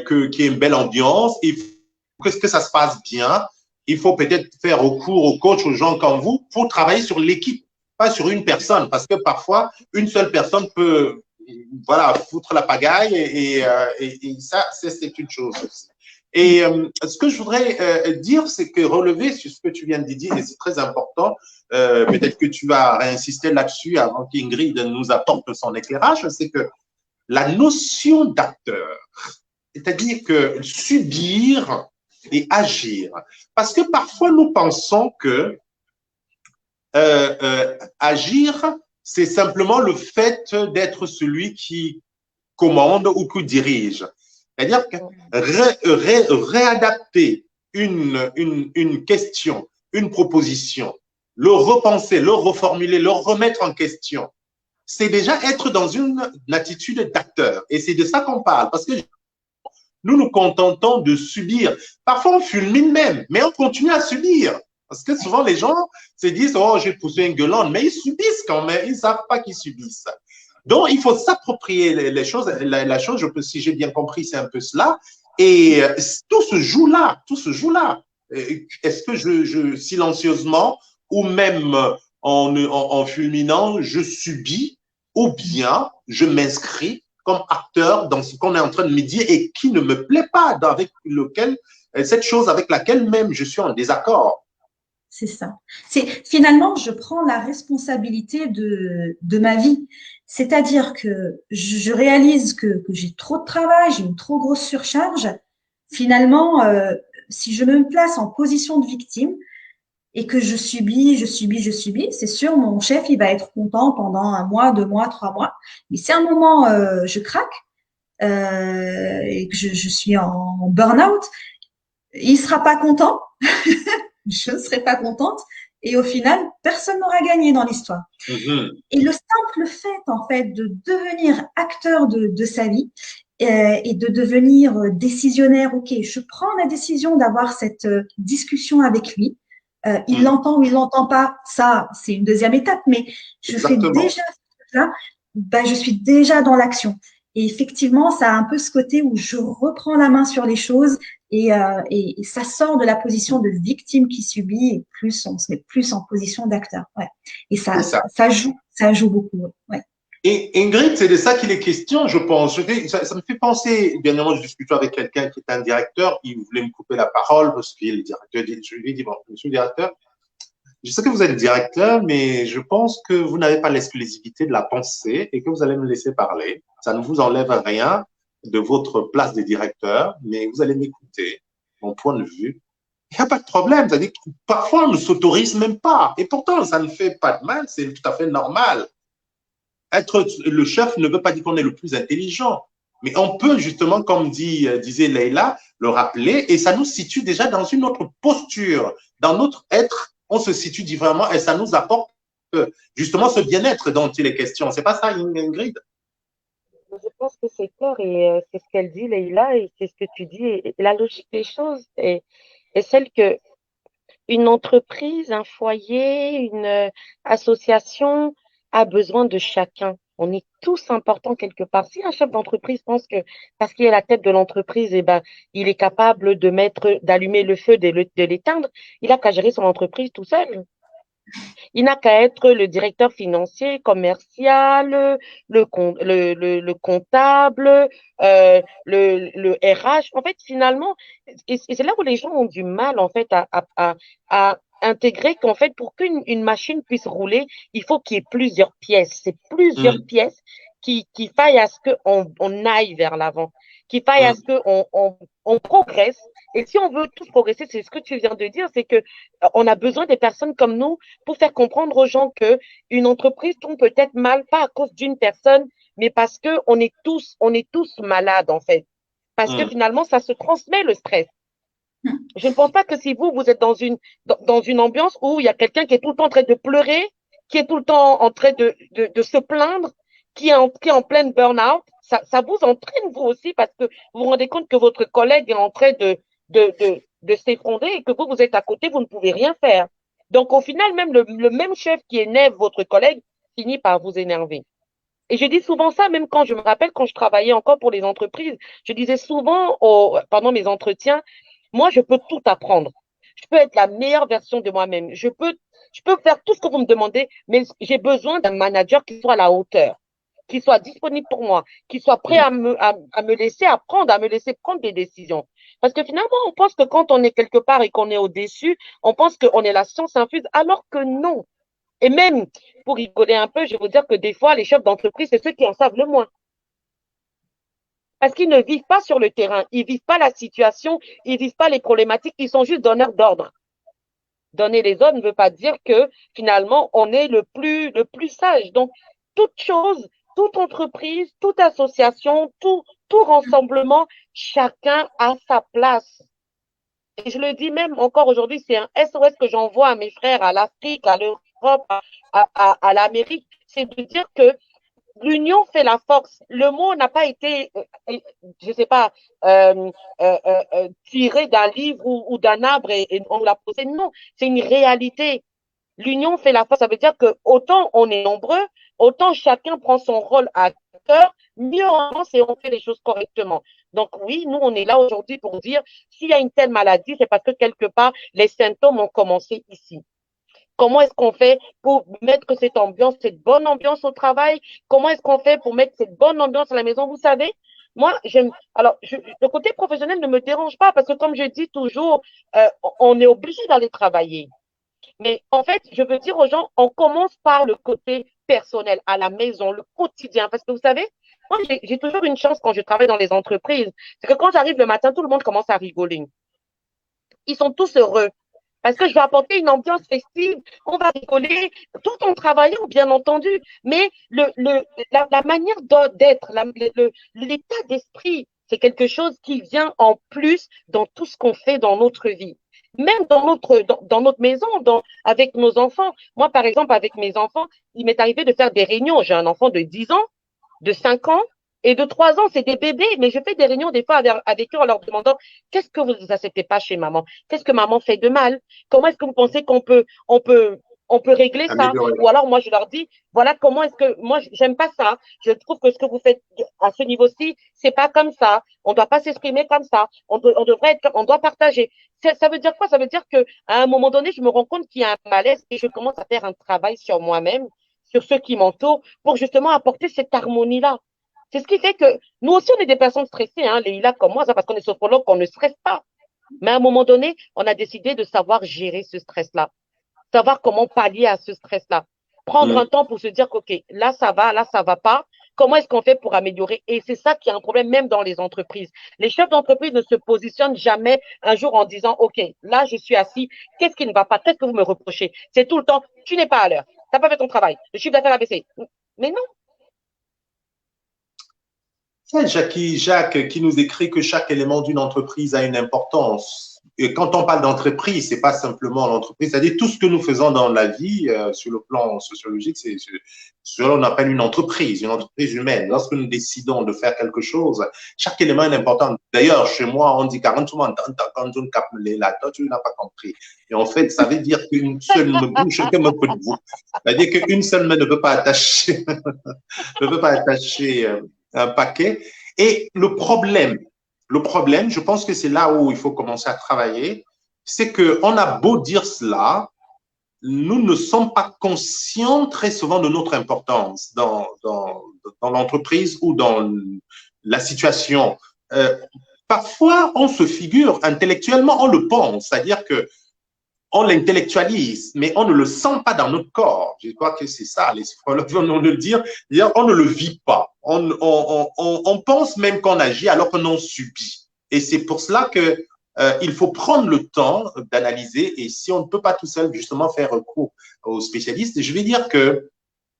qu'il y ait une belle ambiance, il faut que ça se passe bien. Il faut peut-être faire recours aux coachs, aux gens comme vous, pour travailler sur l'équipe, pas sur une personne, parce que parfois, une seule personne peut, voilà, foutre la pagaille et ça, c'est une chose aussi. Et ce que je voudrais dire, c'est que relever sur ce que tu viens de dire, et c'est très important, peut-être que tu vas réinsister là-dessus avant qu'Ingrid nous apporte son éclairage, c'est que la notion d'acteur, c'est-à-dire que subir et agir, parce que parfois nous pensons que agir, c'est simplement le fait d'être celui qui commande ou qui dirige. C'est-à-dire que réadapter une question, une proposition, le repenser, le reformuler, le remettre en question, c'est déjà être dans une attitude d'acteur. Et c'est de ça qu'on parle. Parce que nous nous contentons de subir. Parfois, on fulmine même, mais on continue à subir. Parce que souvent, les gens se disent, oh, j'ai poussé une gueulante, mais ils subissent quand même. Ils ne savent pas qu'ils subissent. Donc, il faut s'approprier les choses. La chose, si j'ai bien compris, c'est un peu cela. Et tout se joue là. Tout se joue là. Est-ce que silencieusement ou même en fulminant, je subis ou bien je m'inscris comme acteur dans ce qu'on est en train de me dire et qui ne me plaît pas, avec lequel, cette chose avec laquelle même je suis en désaccord. C'est ça. Finalement, je prends la responsabilité de ma vie. C'est-à-dire que je réalise que j'ai trop de travail, j'ai une trop grosse surcharge. Finalement, si je me place en position de victime et que je subis, c'est sûr, mon chef, il va être content pendant 1 mois, 2 mois, 3 mois. Mais si à un moment, je craque et que je suis en burn-out, il sera pas content. Je ne serai pas contente. Et au final, personne n'aura gagné dans l'histoire. Et le simple fait, en fait, de devenir acteur de sa vie et de devenir décisionnaire, ok, je prends la décision d'avoir cette discussion avec lui. Il l'entend ou il l'entend pas, ça, c'est une deuxième étape, mais je fais déjà ça, ben, je suis déjà dans l'action. Et effectivement, ça a un peu ce côté où je reprends la main sur les choses et ça sort de la position de victime qui subit et plus on se met plus en position d'acteur. Ouais. Et ça joue beaucoup. Ouais. Et Ingrid, c'est de ça qu'il est question, je pense. Ça me fait penser, dernièrement, je discutais avec quelqu'un qui est un directeur, il voulait me couper la parole parce qu'il est directeur. Je lui ai dit, bon, monsieur le directeur, je sais que vous êtes directeur, mais je pense que vous n'avez pas l'exclusivité de la pensée et que vous allez me laisser parler. Ça ne vous enlève rien de votre place de directeur, mais vous allez m'écouter, mon point de vue. Il n'y a pas de problème. C'est-à-dire que parfois, on ne s'autorise même pas. Et pourtant, ça ne fait pas de mal, c'est tout à fait normal. Être le chef ne veut pas dire qu'on est le plus intelligent. Mais on peut justement, comme disait Leïla, le rappeler et ça nous situe déjà dans une autre posture. Dans notre être, on se situe différemment et ça nous apporte justement ce bien-être dont il est question. C'est pas ça, Ingrid? Je pense que c'est clair et c'est ce qu'elle dit, Leïla, et c'est ce que tu dis. Et la logique des choses est celle que une entreprise, un foyer, une association a besoin de chacun. On est tous importants quelque part. Si un chef d'entreprise pense que parce qu'il est la tête de l'entreprise, eh ben, il est capable d'allumer le feu, de l'éteindre, il a qu'à gérer son entreprise tout seul. Il n'a qu'à être le directeur financier, commercial, le comptable, le RH. En fait, finalement, et c'est là où les gens ont du mal, en fait, à intégrer qu'en fait, pour qu'une machine puisse rouler, il faut qu'il y ait plusieurs pièces. C'est plusieurs pièces qui faillent à ce qu'on aille vers l'avant, qui faillent à ce qu'on progresse. Et si on veut tous progresser, c'est ce que tu viens de dire, c'est que on a besoin des personnes comme nous pour faire comprendre aux gens que une entreprise tombe peut-être mal, pas à cause d'une personne, mais parce que on est tous malades, en fait. Parce que finalement, ça se transmet le stress. Je ne pense pas que si vous êtes dans une ambiance où il y a quelqu'un qui est tout le temps en train de pleurer, qui est tout le temps en train de se plaindre, qui est en pleine burn-out, ça vous entraîne vous aussi parce que vous vous rendez compte que votre collègue est en train de s'effondrer et que vous êtes à côté, vous ne pouvez rien faire. Donc, au final, même le même chef qui énerve votre collègue finit par vous énerver. Et je dis souvent ça, même quand je me rappelle, quand je travaillais encore pour les entreprises, je disais souvent pendant mes entretiens, moi, je peux tout apprendre. Je peux être la meilleure version de moi-même. Je peux faire tout ce que vous me demandez, mais j'ai besoin d'un manager qui soit à la hauteur, qui soit disponible pour moi, qui soit prêt à me laisser apprendre, à me laisser prendre des décisions. Parce que finalement, on pense que quand on est quelque part et qu'on est au-dessus, on pense qu'on est la science infuse, alors que non. Et même, pour rigoler un peu, je vais vous dire que des fois, les chefs d'entreprise, c'est ceux qui en savent le moins. Parce qu'ils ne vivent pas sur le terrain, ils vivent pas la situation, ils vivent pas les problématiques, ils sont juste donneurs d'ordre. Donner les ordres ne veut pas dire que finalement on est le plus sage. Donc toute chose, toute entreprise, toute association, tout rassemblement, chacun a sa place. Et je le dis même encore aujourd'hui, c'est un SOS que j'envoie à mes frères, à l'Afrique, à l'Europe, à l'Amérique, c'est de dire que l'union fait la force. Le mot n'a pas été, je sais pas, tiré d'un livre ou d'un arbre et on l'a posé. Non, c'est une réalité. L'union fait la force. Ça veut dire que autant on est nombreux, autant chacun prend son rôle à cœur, mieux on avance et on fait les choses correctement. Donc oui, nous, on est là aujourd'hui pour dire s'il y a une telle maladie, c'est parce que quelque part, les symptômes ont commencé ici. Comment est-ce qu'on fait pour mettre cette ambiance, cette bonne ambiance au travail? Comment est-ce qu'on fait pour mettre cette bonne ambiance à la maison? Vous savez, moi, j'aime. Alors, le côté professionnel ne me dérange pas parce que, comme je dis toujours, on est obligé d'aller travailler. Mais en fait, je veux dire aux gens, on commence par le côté personnel, à la maison, le quotidien. Parce que vous savez, moi, j'ai toujours une chance quand je travaille dans les entreprises. C'est que quand j'arrive le matin, tout le monde commence à rigoler. Ils sont tous heureux. Parce que je vais apporter une ambiance festive, on va rigoler, tout en travaillant, bien entendu. Mais la manière d'être, l'état d'esprit, c'est quelque chose qui vient en plus dans tout ce qu'on fait dans notre vie. Même dans notre maison, avec nos enfants. Moi, par exemple, avec mes enfants, il m'est arrivé de faire des réunions. J'ai un enfant de 10 ans, de 5 ans et de 3 ans. C'est des bébés, mais je fais des réunions des fois avec eux en leur demandant qu'est-ce que vous n'acceptez pas chez maman? Qu'est-ce que maman fait de mal? Comment est-ce que vous pensez qu'on peut régler ça? Ou alors, moi, je leur dis, voilà comment est-ce que, moi, j'aime pas ça. Je trouve que ce que vous faites à ce niveau-ci, c'est pas comme ça. On doit pas s'exprimer comme ça. On doit partager. Ça veut dire quoi? Ça veut dire que, à un moment donné, je me rends compte qu'il y a un malaise et je commence à faire un travail sur moi-même, sur ceux qui m'entourent, pour justement apporter cette harmonie-là. C'est ce qui fait que nous aussi, on est des personnes stressées, hein, Leïla comme moi, ça parce qu'on est sophrologue, qu'on ne stresse pas. Mais à un moment donné, on a décidé de savoir gérer ce stress-là, savoir comment pallier à ce stress-là. Prendre un temps pour se dire qu'OK, là, ça va pas. Comment est-ce qu'on fait pour améliorer? Et c'est ça qui est un problème même dans les entreprises. Les chefs d'entreprise ne se positionnent jamais un jour en disant, OK, là, je suis assis. Qu'est-ce qui ne va pas? Qu'est-ce que vous me reprochez? C'est tout le temps, tu n'es pas à l'heure. Tu n'as pas fait ton travail. Le chiffre d'affaires a baissé. Mais non. C'est Jacques qui nous écrit que chaque élément d'une entreprise a une importance. Et quand on parle d'entreprise, c'est pas simplement l'entreprise, c'est-à-dire tout ce que nous faisons dans la vie, sur le plan sociologique, c'est ce qu'on appelle une entreprise humaine. Lorsque nous décidons de faire quelque chose, chaque élément est important. D'ailleurs, chez moi, on dit 40 quand tu n'as pas compris. Et en fait, ça veut dire qu'une seule main, chacun me peut de vous. C'est-à-dire qu'une seule main ne peut pas attacher, ne peut pas attacher un paquet. Et le problème, je pense que c'est là où il faut commencer à travailler, c'est qu'on a beau dire cela, nous ne sommes pas conscients très souvent de notre importance dans l'entreprise ou dans la situation. Parfois, on se figure intellectuellement, on le pense, c'est-à-dire que on l'intellectualise, mais on ne le sent pas dans notre corps. Je crois que c'est ça, les psychologues vont le dire. On ne le vit pas. On pense même qu'on agit alors qu'on en subit. Et c'est pour cela que il faut prendre le temps d'analyser. Et si on ne peut pas tout seul justement faire recours aux spécialistes, je vais dire que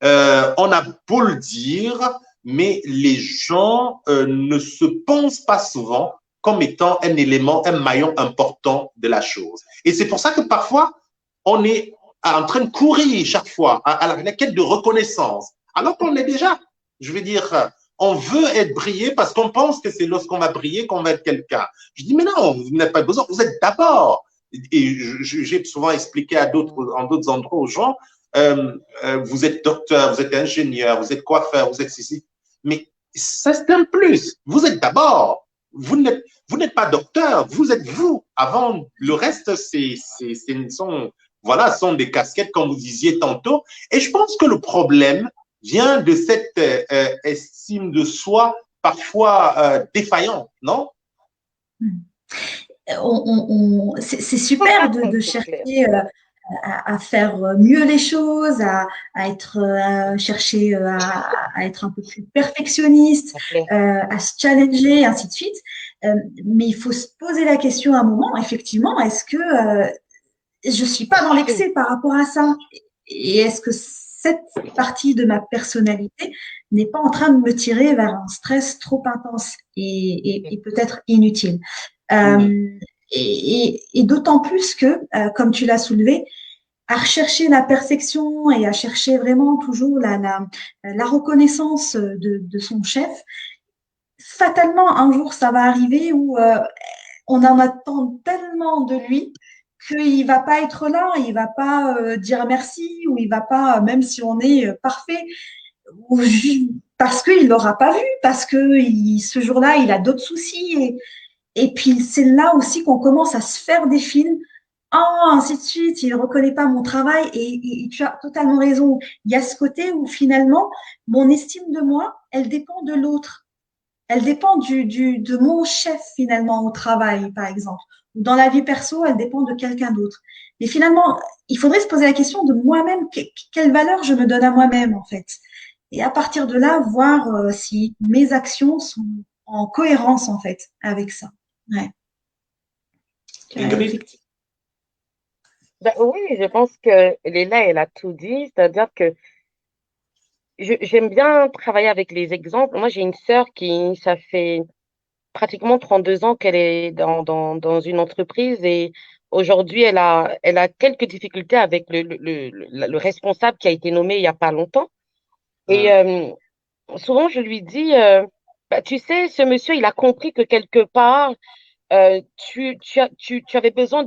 on a beau le dire, mais les gens ne se pensent pas souvent comme étant un élément, un maillon important de la chose. Et c'est pour ça que parfois, on est en train de courir chaque fois à la quête de reconnaissance, alors qu'on est déjà, je veux dire, on veut être brillé parce qu'on pense que c'est lorsqu'on va briller qu'on va être quelqu'un. Je dis, mais non, vous n'avez pas besoin, vous êtes d'abord. Et j'ai souvent expliqué en d'autres endroits aux gens, vous êtes docteur, vous êtes ingénieur, vous êtes coiffeur, vous êtes ceci. Mais ça, c'est un plus. Vous êtes d'abord. Vous n'êtes pas docteur, vous êtes vous. Avant, le reste, sont des casquettes, comme vous disiez tantôt. Et je pense que le problème vient de cette estime de soi parfois défaillante, non? C'est super de chercher à faire mieux les choses, à chercher à être un peu plus perfectionniste, à se challenger, ainsi de suite. Mais il faut se poser la question à un moment, effectivement, est-ce que je suis pas dans l'excès par rapport à ça? Et est-ce que cette partie de ma personnalité n'est pas en train de me tirer vers un stress trop intense et peut-être inutile? Et d'autant plus que, comme tu l'as soulevé, à rechercher la perfection et à chercher vraiment toujours la reconnaissance de son chef, fatalement, un jour, ça va arriver où on en attend tellement de lui qu'il va pas être là, il va pas dire merci, ou il va pas, même si on est parfait, ou parce qu'il l'aura pas vu, parce que ce jour-là, il a d'autres soucis. Et puis, c'est là aussi qu'on commence à se faire des films oh, ainsi de suite, il ne reconnaît pas mon travail et tu as totalement raison. Il y a ce côté où finalement, mon estime de moi, elle dépend de l'autre. Elle dépend de mon chef finalement au travail, par exemple. Ou dans la vie perso, elle dépend de quelqu'un d'autre. Mais finalement, il faudrait se poser la question de moi-même, quelle valeur je me donne à moi-même en fait. Et à partir de là, voir si mes actions sont en cohérence en fait avec ça. Ouais. Ingrid? Ben oui, je pense que Léla, elle a tout dit, c'est-à-dire que j'aime bien travailler avec les exemples. Moi, j'ai une sœur qui, ça fait pratiquement 32 ans qu'elle est dans une entreprise et aujourd'hui, elle a quelques difficultés avec le responsable qui a été nommé il n'y a pas longtemps. Et Mm, souvent, je lui dis, bah, tu sais, ce monsieur, il a compris que quelque part, tu avais besoin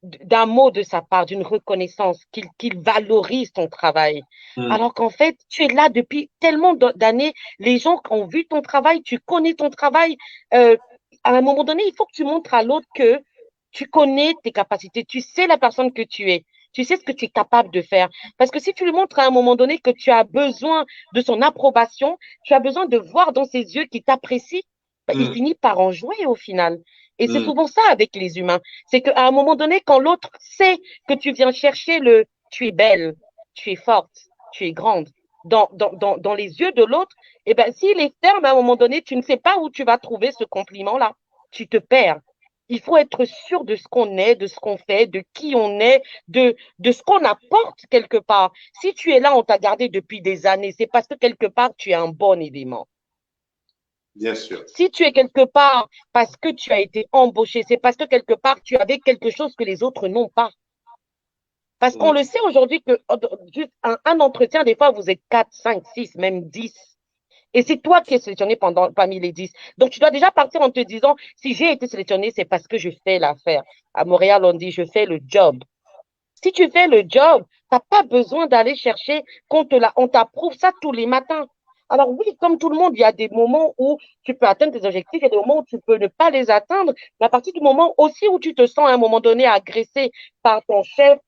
d'un mot de sa part, d'une reconnaissance, qu'il valorise ton travail. mm, Alors qu'en fait, tu es là depuis tellement d'années, les gens qui ont vu ton travail, tu connais ton travail. euh, à un moment donné, il faut que tu montres à l'autre que tu connais tes capacités, tu sais la personne que tu es, tu sais ce que tu es capable de faire. Parce que si tu lui montres à un moment donné que tu as besoin de son approbation, tu as besoin de voir dans ses yeux qu'il t'apprécie, bah, il mm, finit par en jouer au final. Et c'est mm, souvent ça avec les humains. C'est qu'à un moment donné, quand l'autre sait que tu viens chercher le tu es belle, tu es forte, tu es grande, dans les yeux de l'autre, eh ben, s'il est ferme à un moment donné, tu ne sais pas où tu vas trouver ce compliment-là. Tu te perds. Il faut être sûr de ce qu'on est, de ce qu'on fait, de qui on est, de ce qu'on apporte quelque part. Si tu es là, on t'a gardé depuis des années, c'est parce que quelque part, tu es un bon élément. bien sûr. Si tu es quelque part parce que tu as été embauché, c'est parce que quelque part tu avais quelque chose que les autres n'ont pas. Parce qu'on Mm, le sait aujourd'hui que juste un entretien, des fois, vous êtes 4, 5, 6, même 10. Et c'est toi qui es sélectionné parmi les 10. Donc, tu dois déjà partir en te disant, si j'ai été sélectionné, c'est parce que je fais l'affaire. À Montréal, on dit, je fais le job. Si tu fais le job, tu n'as pas besoin d'aller chercher on t'approuve ça tous les matins. Alors oui, comme tout le monde, il y a des moments où tu peux atteindre tes objectifs, il y a des moments où tu peux ne pas les atteindre, mais à partir du moment aussi où tu te sens à un moment donné agressé par ton chef,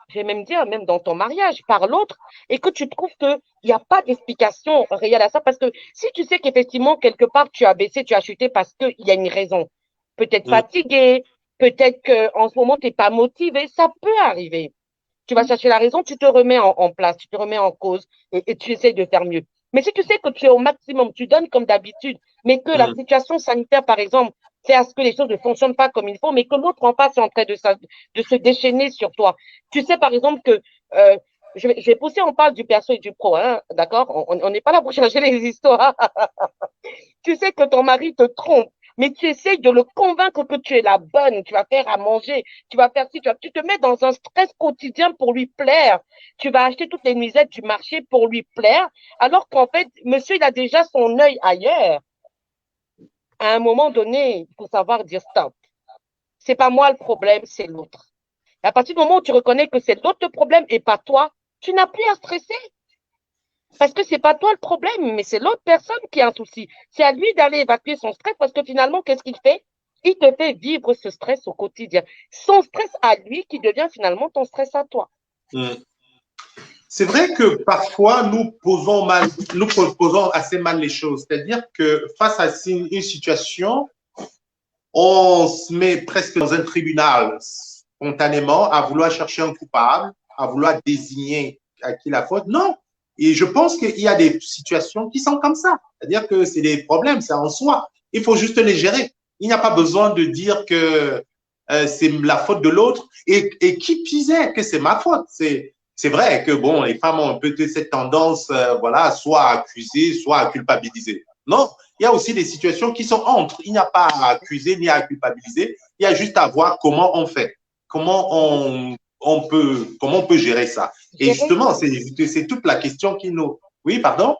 je vais même dire, même dans ton mariage, par l'autre, et que tu trouves qu'il n'y a pas d'explication réelle à ça, parce que si tu sais qu'effectivement, quelque part, tu as baissé, tu as chuté parce qu'il y a une raison, peut-être mm, fatigué, peut-être qu'en ce moment, tu n'es pas motivé, ça peut arriver. Tu vas chercher la raison, tu te remets en place, tu te remets en cause et tu essaies de faire mieux. Mais si tu sais que tu es au maximum, tu donnes comme d'habitude, mais que la mm. situation sanitaire, par exemple, fait à ce que les choses ne fonctionnent pas comme il faut, mais que l'autre en face est en train de se déchaîner sur toi. Tu sais, par exemple, que je vais pousser, on parle du perso et du pro, hein, d'accord? On n'est pas là pour chercher les histoires. Tu sais que ton mari te trompe, mais tu essayes de le convaincre que tu es la bonne, tu vas faire à manger, tu vas faire ci, tu te mets dans un stress quotidien pour lui plaire. Tu vas acheter toutes les nuisettes du marché pour lui plaire, alors qu'en fait, monsieur, il a déjà son œil ailleurs. À un moment donné, il faut savoir dire stop. C'est pas moi le problème, c'est l'autre. Et à partir du moment où tu reconnais que c'est l'autre le problème et pas toi, tu n'as plus à stresser. Parce que c'est pas toi le problème, mais c'est l'autre personne qui a un souci. C'est à lui d'aller évacuer son stress parce que finalement, qu'est-ce qu'il fait? Il te fait vivre ce stress au quotidien. Son stress à lui qui devient finalement ton stress à toi. Mm. C'est vrai que parfois nous posons assez mal les choses. C'est-à-dire que face à une situation, on se met presque dans un tribunal spontanément à vouloir chercher un coupable, à vouloir désigner à qui la faute. Non. Et je pense qu'il y a des situations qui sont comme ça. C'est-à-dire que c'est des problèmes, c'est en soi. Il faut juste les gérer. Il n'y a pas besoin de dire que c'est la faute de l'autre et qui pisait que c'est ma faute. C'est vrai que bon, les femmes ont un peu cette tendance, voilà, soit à accuser, soit à culpabiliser. Non, il y a aussi des situations qui sont entre. Il n'y a pas à accuser ni à culpabiliser. Il y a juste à voir comment on fait, comment comment on peut gérer ça. Et Gérer. justement, c'est toute la question qui nous. Oui, pardon?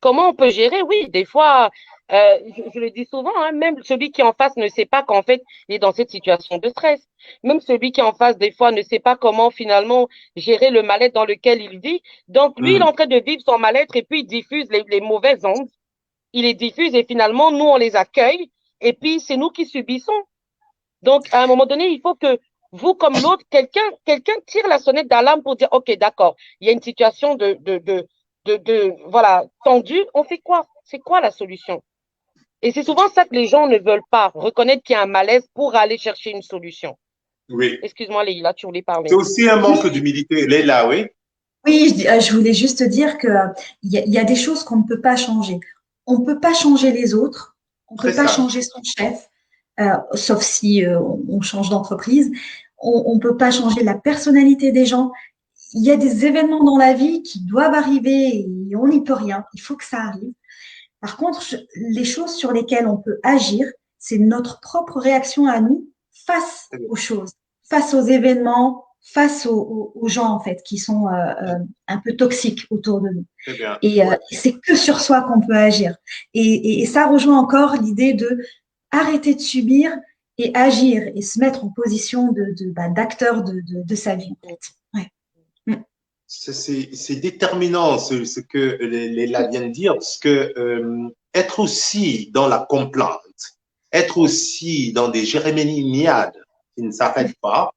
Comment on peut gérer? Oui, des fois, je le dis souvent, hein, même celui qui est en face ne sait pas qu'en fait, il est dans cette situation de stress. Même celui qui est en face, des fois, ne sait pas comment finalement gérer le mal-être dans lequel il vit. Donc, lui, il est Mm, en train de vivre son mal-être et puis il diffuse les mauvaises ondes. Il les diffuse et finalement, nous, on les accueille et puis c'est nous qui subissons. Donc, à un moment donné, il faut que vous, comme l'autre, quelqu'un tire la sonnette d'alarme pour dire, OK, d'accord, il y a une situation voilà, tendue. On fait quoi? C'est quoi la solution? Et c'est souvent ça que les gens ne veulent pas, reconnaître qu'il y a un malaise pour aller chercher une solution. Oui. Excuse-moi, Leïla, tu voulais C'est parler. aussi un manque d'humilité. Elle est là, oui. Oui, je voulais juste dire que il y a des choses qu'on ne peut pas changer. On ne peut pas changer les autres, on ne Très peut pas sage. changer son chef, sauf si on change d'entreprise. On ne peut pas changer la personnalité des gens. Il y a des événements dans la vie qui doivent arriver et on n'y peut rien. Il faut que ça arrive. Par contre, les choses sur lesquelles on peut agir, c'est notre propre réaction à nous face Très bien. aux choses, face aux événements, face aux gens en fait qui sont un peu toxiques autour de nous. Très bien. Et Ouais. c'est que sur soi qu'on peut agir. Et ça rejoint encore l'idée de arrêter de subir et agir et se mettre en position d'acteur de sa vie en fait. Ouais. Mm. C'est déterminant ce que Léla vient de dire, parce que être aussi dans la complainte, être aussi dans des jérémiades qui ne s'arrêtent pas,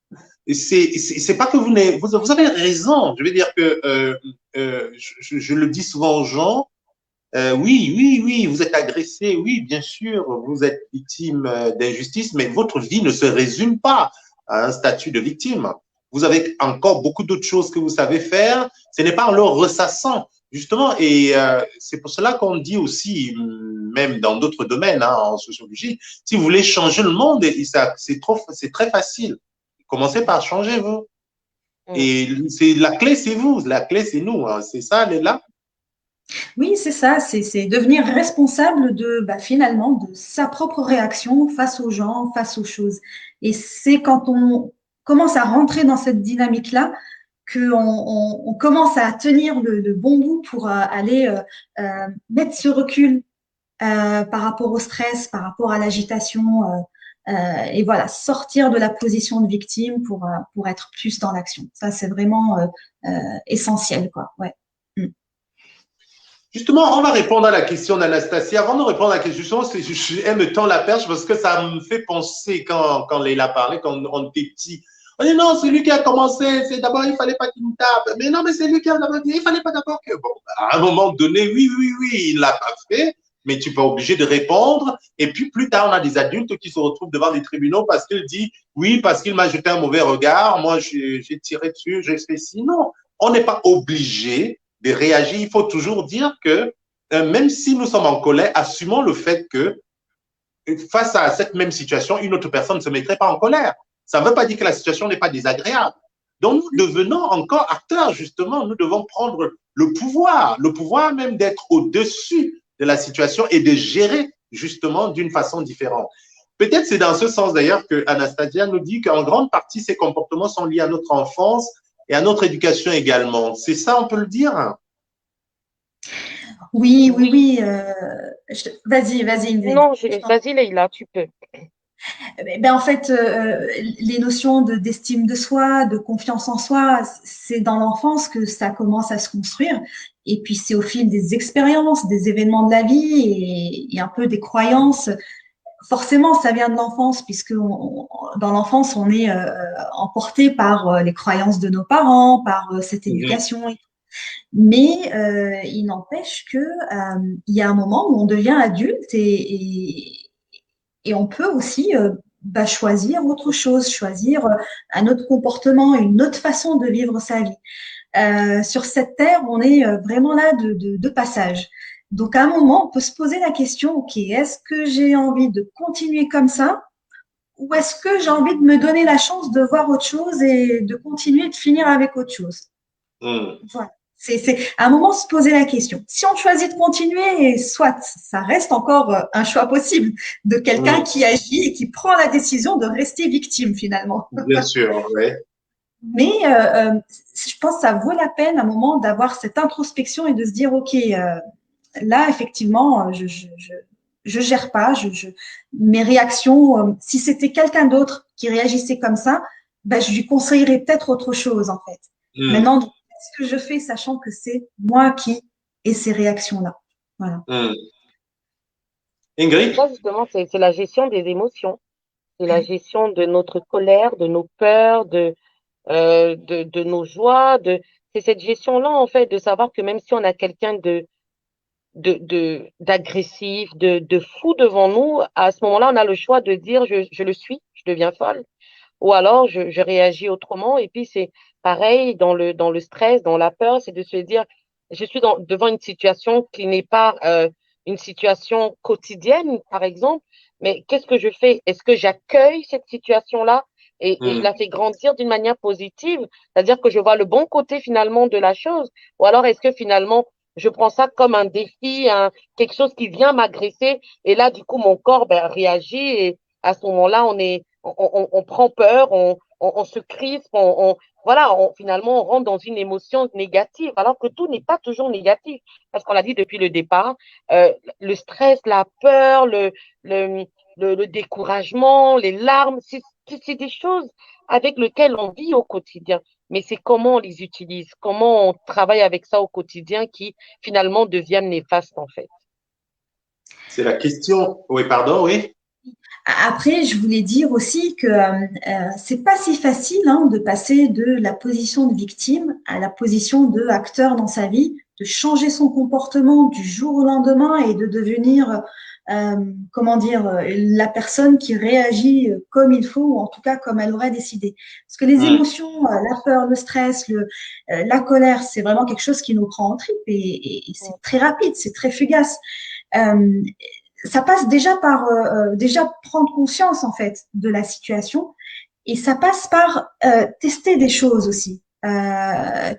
c'est pas que vous avez raison. Je veux dire que je le dis souvent aux gens. Oui, oui, oui, vous êtes agressé, oui, bien sûr, vous êtes victime d'injustice, mais votre vie ne se résume pas à un statut de victime. Vous avez encore beaucoup d'autres choses que vous savez faire. Ce n'est pas en leur ressassant, justement. Et c'est pour cela qu'on dit aussi, même dans d'autres domaines, hein, en sociologie, si vous voulez changer le monde, c'est très facile. Commencez par changer vous. Et la clé, c'est vous. La clé, c'est nous. Hein. C'est ça, elle est là. Oui, c'est ça, c'est devenir responsable finalement de sa propre réaction face aux gens, face aux choses. Et c'est quand on commence à rentrer dans cette dynamique-là qu'on commence à tenir le bon bout pour aller mettre ce recul par rapport au stress, par rapport à l'agitation, et voilà, sortir de la position de victime pour être plus dans l'action. Ça, c'est vraiment essentiel, quoi. Ouais. Mm. Justement, on va répondre à la question d'Anastasie. Avant de répondre à la question, elle me tend la perche parce que ça me fait penser quand Leila parlait, quand on était petit. On dit non, c'est lui qui a commencé, c'est d'abord, il fallait pas qu'il me tape. Mais non, mais c'est lui qui a d'abord dit, il fallait pas d'abord que. Bon, à un moment donné, oui, oui, oui, il l'a pas fait, mais tu n'es pas obligé de répondre. Et puis plus tard, on a des adultes qui se retrouvent devant des tribunaux parce qu'il dit, oui, parce qu'il m'a jeté un mauvais regard, moi j'ai tiré dessus, j'ai fait ci. Non, on n'est pas obligé de réagir. Il faut toujours dire que même si nous sommes en colère, assumons le fait que face à cette même situation, une autre personne ne se mettrait pas en colère. Ça ne veut pas dire que la situation n'est pas désagréable. Donc, nous devenons encore acteurs, justement. Nous devons prendre le pouvoir même d'être au-dessus de la situation et de gérer, justement, d'une façon différente. Peut-être c'est dans ce sens, d'ailleurs, que Anastasia nous dit qu'en grande partie, ces comportements sont liés à notre enfance et à notre éducation également. C'est ça, on peut le dire? Oui, oui, oui. Vas-y, vas-y, Ingrid. Non, vas-y, Leïla, tu peux. En fait, les notions d'estime de soi, de confiance en soi, c'est dans l'enfance que ça commence à se construire. Et puis, c'est au fil des expériences, des événements de la vie et un peu des croyances. Forcément, ça vient de l'enfance, puisque dans l'enfance, on est emporté par les croyances de nos parents, par cette éducation. Mais il n'empêche que il y a un moment où on devient adulte et on peut aussi choisir autre chose, choisir un autre comportement, une autre façon de vivre sa vie. Sur cette terre, on est vraiment là de passage. Donc à un moment, on peut se poser la question, ok, est-ce que j'ai envie de continuer comme ça ou est-ce que j'ai envie de me donner la chance de voir autre chose et de continuer de finir avec autre chose? Voilà. C'est à un moment se poser la question. Si on choisit de continuer, soit ça reste encore un choix possible de quelqu'un qui agit et qui prend la décision de rester victime finalement. Bien sûr, oui. Mais je pense que ça vaut la peine à un moment d'avoir cette introspection et de se dire, OK, là, effectivement, je gère pas, mes réactions, si c'était quelqu'un d'autre qui réagissait comme ça, je lui conseillerais peut-être autre chose, en fait. Maintenant, ce que je fais, sachant que c'est moi qui ai ces réactions-là. Voilà. Ingrid? Ça, justement, c'est la gestion des émotions. C'est la gestion de notre colère, de nos peurs, de nos joies. C'est cette gestion-là, en fait, de savoir que même si on a quelqu'un d'agressif, de fou devant nous, à ce moment-là, on a le choix de dire je le suis, je deviens folle, ou alors je réagis autrement. Et puis c'est pareil dans le stress, dans la peur, c'est de se dire je suis devant une situation qui n'est pas une situation quotidienne, par exemple, mais qu'est-ce que je fais? Est-ce que j'accueille cette situation-là et je Hmm. la fais grandir d'une manière positive, c'est-à-dire que je vois le bon côté finalement de la chose, ou alors est-ce que finalement je prends ça comme un défi, quelque chose qui vient m'agresser, et là, du coup, mon corps réagit, et à ce moment-là, on prend peur, on se crispe, voilà, finalement, on rentre dans une émotion négative, alors que tout n'est pas toujours négatif, parce qu'on l'a dit depuis le départ, le stress, la peur, le, le découragement, les larmes, c'est des choses avec lesquelles on vit au quotidien. Mais c'est comment on les utilise, comment on travaille avec ça au quotidien qui finalement deviennent néfastes en fait. C'est la question. Oui, pardon, oui. Après, je voulais dire aussi que c'est pas si facile de passer de la position de victime à la position de acteur dans sa vie, de changer son comportement du jour au lendemain et de devenir, comment dire, la personne qui réagit comme il faut ou en tout cas comme elle aurait décidé. Parce que les Hmm. émotions, la peur, le stress, la colère, c'est vraiment quelque chose qui nous prend en trip et c'est très rapide, c'est très fugace. Euh, Ça passe déjà par déjà prendre conscience en fait de la situation et ça passe par tester des choses aussi.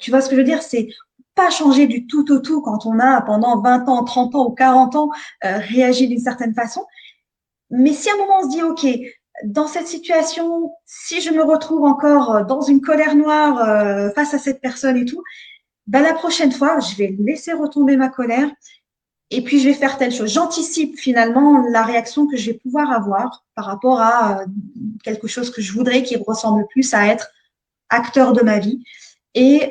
Tu vois ce que je veux dire? C'est pas changer du tout au tout quand on a pendant 20 ans, 30 ans ou 40 ans réagi d'une certaine façon. Mais si à un moment on se dit, OK, dans cette situation, si je me retrouve encore dans une colère noire face à cette personne et tout, ben la prochaine fois, je vais laisser retomber ma colère et puis je vais faire telle chose. J'anticipe finalement la réaction que je vais pouvoir avoir par rapport à quelque chose que je voudrais qui ressemble plus à être acteur de ma vie et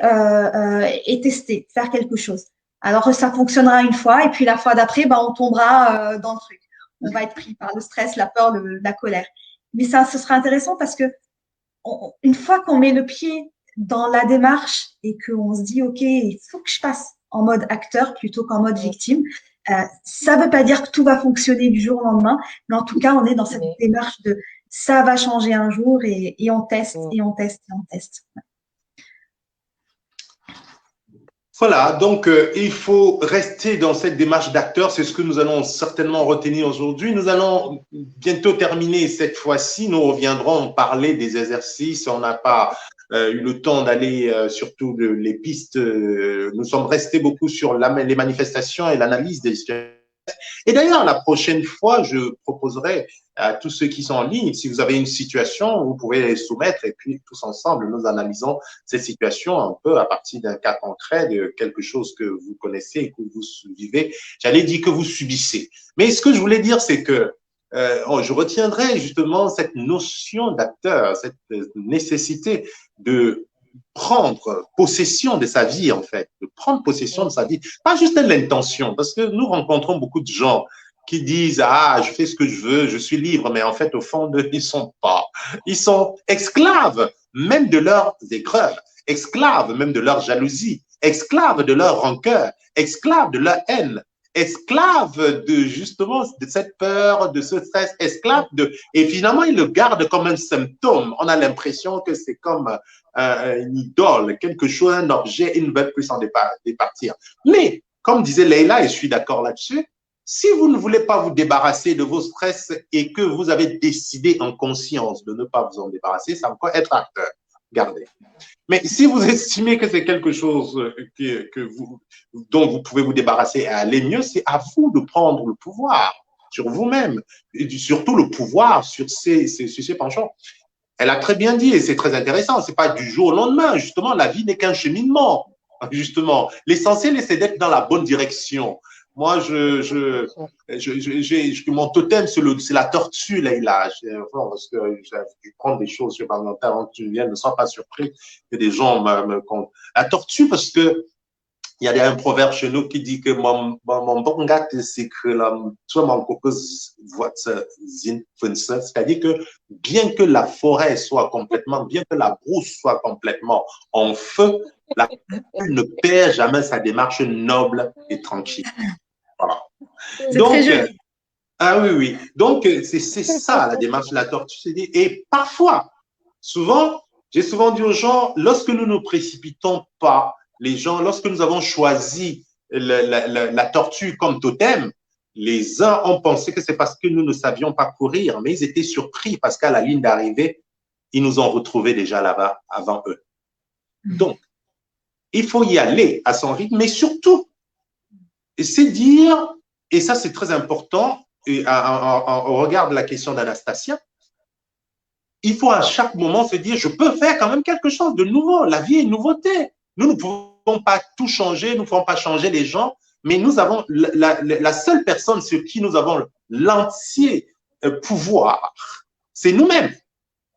tester, faire quelque chose. Alors ça fonctionnera une fois et puis la fois d'après, bah, on tombera dans le truc. On va être pris par le stress, la peur, la colère. Mais ça, ce sera intéressant parce que une fois qu'on met le pied dans la démarche et qu'on se dit, OK, il faut que je passe en mode acteur plutôt qu'en mode victime, ça ne veut pas dire que tout va fonctionner du jour au lendemain, mais en tout cas, on est dans cette démarche de ça va changer un jour et on teste et on teste et on teste. Voilà, donc il faut rester dans cette démarche d'acteur, c'est ce que nous allons certainement retenir aujourd'hui. Nous allons bientôt terminer cette fois-ci, nous reviendrons parler des exercices, on n'a pas eu le temps d'aller surtout les pistes, nous sommes restés beaucoup sur les manifestations et l'analyse des situations. Et d'ailleurs, la prochaine fois, je proposerai à tous ceux qui sont en ligne, si vous avez une situation, vous pouvez les soumettre et puis tous ensemble, nous analysons cette situation un peu à partir d'un cas concret, de quelque chose que vous connaissez et que vous vivez. J'allais dire que vous subissez. Mais ce que je voulais dire, c'est que je retiendrai justement cette notion d'acteur, cette nécessité de prendre possession de sa vie, en fait, de prendre possession de sa vie, pas juste de l'intention, parce que nous rencontrons beaucoup de gens qui disent ah je fais ce que je veux, je suis libre, mais en fait au fond d'eux ils sont pas, ils sont esclaves même de leurs aigreurs, esclaves même de leur jalousie, esclaves de leur rancœur, esclaves de leur haine, esclaves de justement de cette peur, de ce stress, esclaves de et finalement ils le gardent comme un symptôme. On a l'impression que c'est comme une idole, quelque chose, un objet, ils ne veulent plus s'en départir. Mais, comme disait Leïla, et je suis d'accord là-dessus, si vous ne voulez pas vous débarrasser de vos stress et que vous avez décidé en conscience de ne pas vous en débarrasser, ça va encore être acteur. Gardez. Mais si vous estimez que c'est quelque chose dont vous pouvez vous débarrasser et aller mieux, c'est à vous de prendre le pouvoir sur vous-même, et surtout le pouvoir sur ces penchants. Elle a très bien dit, et c'est très intéressant, c'est pas du jour au lendemain, justement, la vie n'est qu'un cheminement, justement. L'essentiel, c'est d'être dans la bonne direction. Moi, mon totem, c'est la tortue, là. Parce que je prends des choses sur avant que tu viennes, ne sois pas surpris que des gens me comptent. La tortue, parce que il y a un proverbe chez nous qui dit que mon bon gars, c'est que soit mon caucus voit c'est-à-dire que bien que la forêt soit complètement, bien que la brousse soit complètement en feu, la foule ne perd jamais sa démarche noble et tranquille. Voilà. Donc, ah oui, oui. Donc, c'est ça la démarche de la tortue. Et parfois, souvent, j'ai souvent dit aux gens, lorsque nous ne nous précipitons pas, les gens, lorsque nous avons choisi la tortue comme totem, les uns ont pensé que c'est parce que nous ne savions pas courir, mais ils étaient surpris parce qu'à la ligne d'arrivée, ils nous ont retrouvés déjà là-bas avant eux. Donc, il faut y aller à son rythme, mais surtout, c'est dire, et ça c'est très important, au regard de la question d'Anastasia, il faut à chaque moment se dire, je peux faire quand même quelque chose de nouveau. La vie est une nouveauté. Nous ne pouvons pas tout changer, nous ne pouvons pas changer les gens, mais nous avons la seule personne sur qui nous avons l'entier pouvoir, c'est nous-mêmes.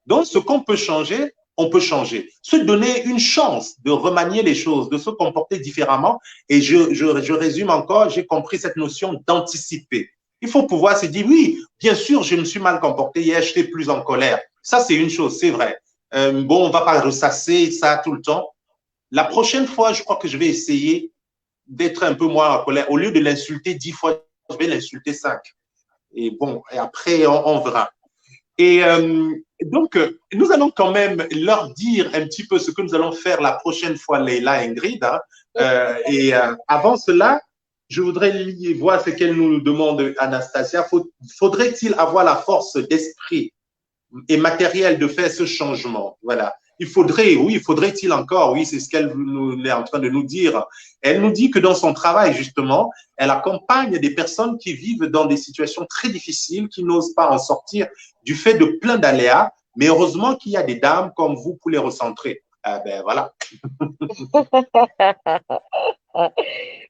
Donc, ce qu'on peut changer, on peut changer. Se donner une chance de remanier les choses, de se comporter différemment. Et je résume encore, j'ai compris cette notion d'anticiper. Il faut pouvoir se dire, oui, bien sûr, je me suis mal comporté hier, j'étais plus en colère. Ça, c'est une chose, c'est vrai. Bon, on ne va pas ressasser ça tout le temps. La prochaine fois, je crois que je vais essayer d'être un peu moins en colère. Au lieu de l'insulter 10 fois, je vais l'insulter 5. Et bon, et après, on verra. Et donc, nous allons quand même leur dire un petit peu ce que nous allons faire la prochaine fois, Leila et Ingrid. Hein. Avant cela, je voudrais voir ce qu'elle nous demande, Anastasia. Faudrait-il avoir la force d'esprit et matérielle de faire ce changement? Voilà. Faudrait-il encore? Oui, c'est ce qu'elle est en train de nous dire. Elle nous dit que dans son travail, justement, elle accompagne des personnes qui vivent dans des situations très difficiles, qui n'osent pas en sortir du fait de plein d'aléas. Mais heureusement qu'il y a des dames comme vous pour les recentrer. Ah ben voilà.